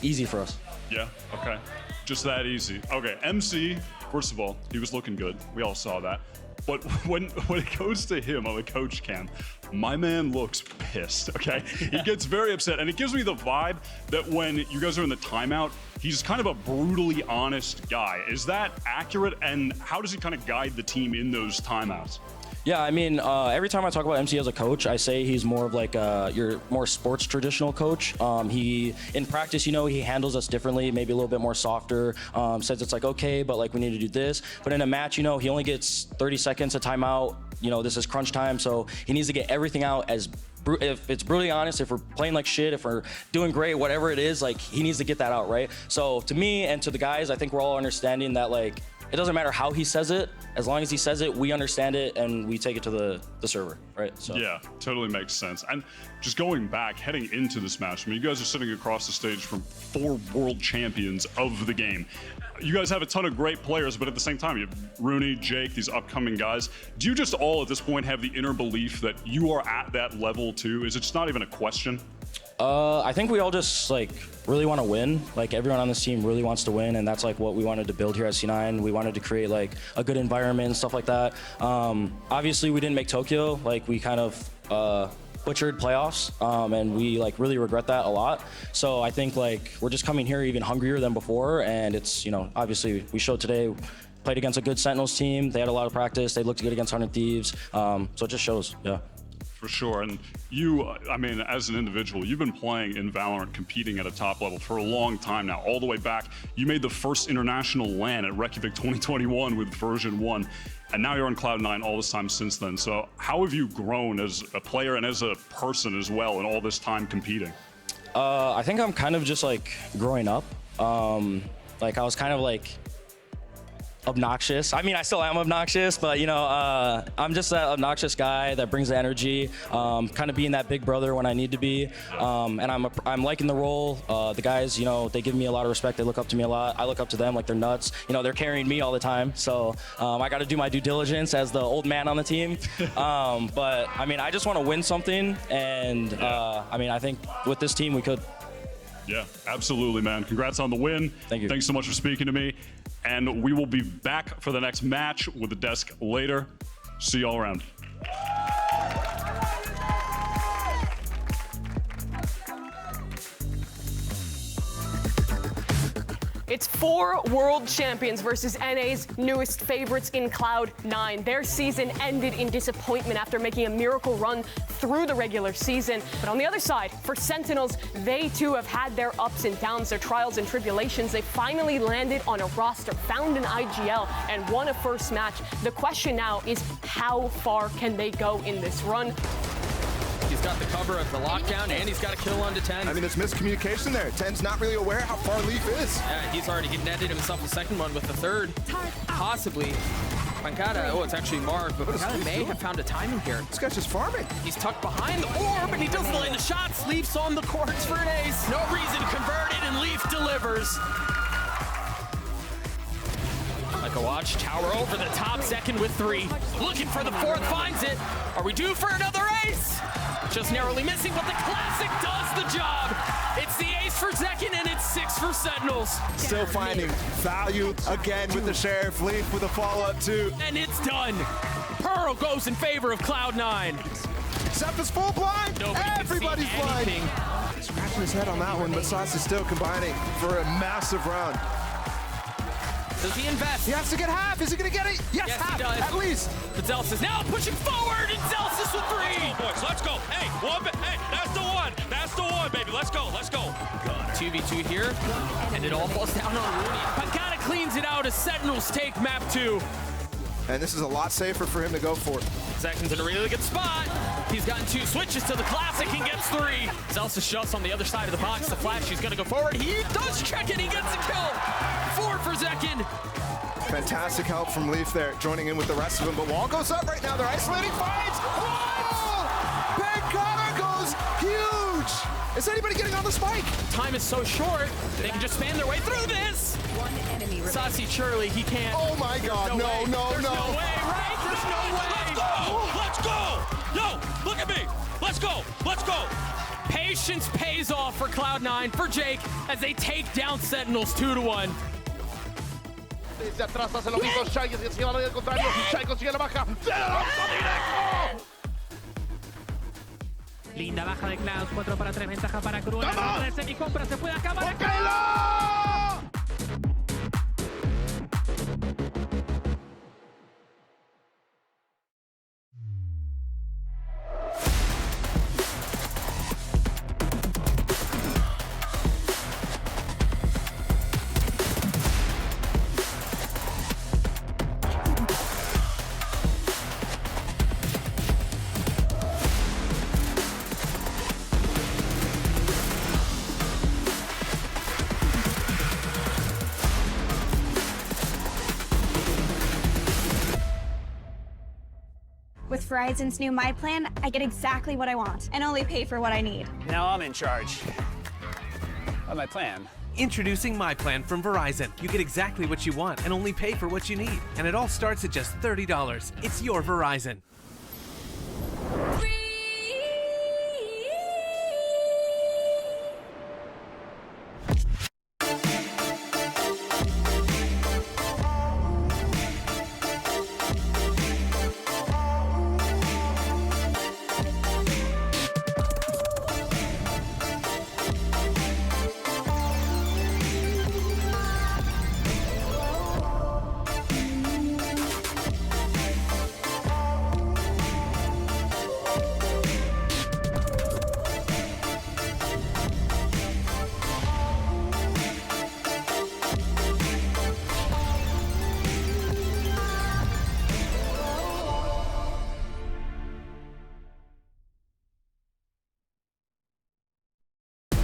easy for us. Yeah, okay. Just that easy. Okay, MC, first of all, he was looking good. We all saw that. But when it goes to him on the coach cam, my man looks pissed, okay? He gets very upset, and it gives me the vibe that when you guys are in the timeout, he's kind of a brutally honest guy. Is that accurate, and how does he kind of guide the team in those timeouts? Yeah, I mean, every time I talk about MC as a coach, I say he's more of like your more sports traditional coach. He, in practice, he handles us differently, maybe a little bit more softer, says it's like, okay, but like we need to do this. But in a match, he only gets 30 seconds of timeout. This is crunch time, so he needs to get everything out as if it's brutally honest, if we're playing like shit, if we're doing great, whatever it is, like he needs to get that out, right? So to me and to the guys, I think we're all understanding that like, it doesn't matter how he says it, as long as he says it, we understand it and we take it to the server, right? So yeah, totally makes sense. And just going back, heading into this match, I mean, you guys are sitting across the stage from 4 world champions of the game. You guys have a ton of great players, but at the same time, you have Rooney, Jake, these upcoming guys. Do you just all at this point have the inner belief that you are at that level too? Is it just not even a question? I think we all just like really want to win. Like everyone on this team really wants to win, and that's like what we wanted to build here at C9. We wanted to create like a good environment and stuff like that. Obviously, we didn't make Tokyo. Like we kind of butchered playoffs, and we like really regret that a lot. So I think like we're just coming here even hungrier than before, and it's obviously we showed today. Played against a good Sentinels team. They had a lot of practice. They looked good against 100 Thieves. So it just shows, yeah. For sure, and you, I mean, as an individual, you've been playing in VALORANT, competing at a top level for a long time now, all the way back. You made the first international LAN at Reykjavik 2021 with version 1, and now you're on Cloud9 all this time since then. So how have you grown as a player and as a person as well in all this time competing? I think I'm kind of just like growing up. Like I was kind of like obnoxious. I mean, I still am obnoxious, but you know, I'm just that obnoxious guy that brings the energy, kind of being that big brother when I need to be. And I'm liking the role. The guys, you know, they give me a lot of respect. They look up to me a lot. I look up to them like they're nuts. You know, they're carrying me all the time. So I got to do my due diligence as the old man on the team. But I mean, I just want to win something. And I mean, I think with this team, we could. Yeah, absolutely, man. Congrats on the win. Thank you. Thanks so much for speaking to me. And we will be back for the next match with the desk later. See y'all around. It's 4 world champions versus NA's newest favorites in Cloud9. Their season ended in disappointment after making a miracle run through the regular season. But on the other side, for Sentinels, they too have had their ups and downs, their trials and tribulations. They finally landed on a roster, found an IGL, and won a first match. The question now is, how far can they go in this run? He's got the cover of the lockdown, and he's got a kill onto 10. I mean, there's miscommunication there. 10's not really aware how far Leaf is. Yeah, he's already netted himself the second one with the third. Possibly. Pancada, oh, it's actually Marv, but Pancada may have found a timing here. This guy's just farming. He's tucked behind the orb, and he doesn't land the shots. Leaf's on the courts for an ace. No reason to convert it, and Leaf delivers. Like a watch, tower over the top, second with 3. Looking for the 4th, finds it. Are we due for another ace? Just narrowly missing, but the classic does the job. It's the ace for Zekin, and it's 6 for Sentinels. Still finding value again with the Sheriff. Leaf with a follow-up too. And it's done. Pearl goes in favor of Cloud9. Seth is full blind. Everybody's blind. Scratching his head on that one, but Sauce is still combining for a massive round. Does he invest? He has to get half. Is he going to get it? Yes, half, he does. at least. But Zels is now pushing forward, and Zels is with 3. Let's go, boys. Let's go. Hey, hey, that's the one. That's the one, baby. Let's go. Let's go. 2v2 here, and it all falls down on Rooney. Pancada cleans it out as Sentinels take map 2. And this is a lot safer for him to go for. Zekin's in a really good spot. He's gotten 2 switches to the classic and gets 3. Zelsa shuts on the other side of the box. The flash, he's gonna go forward. He does check it, he gets a kill. 4 for Zekin. Fantastic help from Leaf there, joining in with the rest of them. But wall goes up right now. They're isolating fights. What? Pancada goes huge. Is anybody getting on the spike? Time is so short, they can just span their way through this. One enemy remaining. Saucy Shirley, he can't. Oh my God, no. There's no way, right? There's no way. Let's go. Yo, look at me. Let's go. Let's go. Patience pays off for Cloud9, for Jake, as they take down Sentinels 2-1. Se atrasa, se lo quitó Shai, y sigue la línea del contrario. Shai consigue la baja. ¡Se la lanza directo! Linda baja de Cloud, 4 para 3, ventaja para Cruz. La semi-compra se puede acabar acá. ¡Búsquenlo! With Verizon's new My Plan, I get exactly what I want and only pay for what I need. Now I'm in charge of my plan. Introducing My Plan from Verizon. You get exactly what you want and only pay for what you need. And it all starts at just $30. It's your Verizon.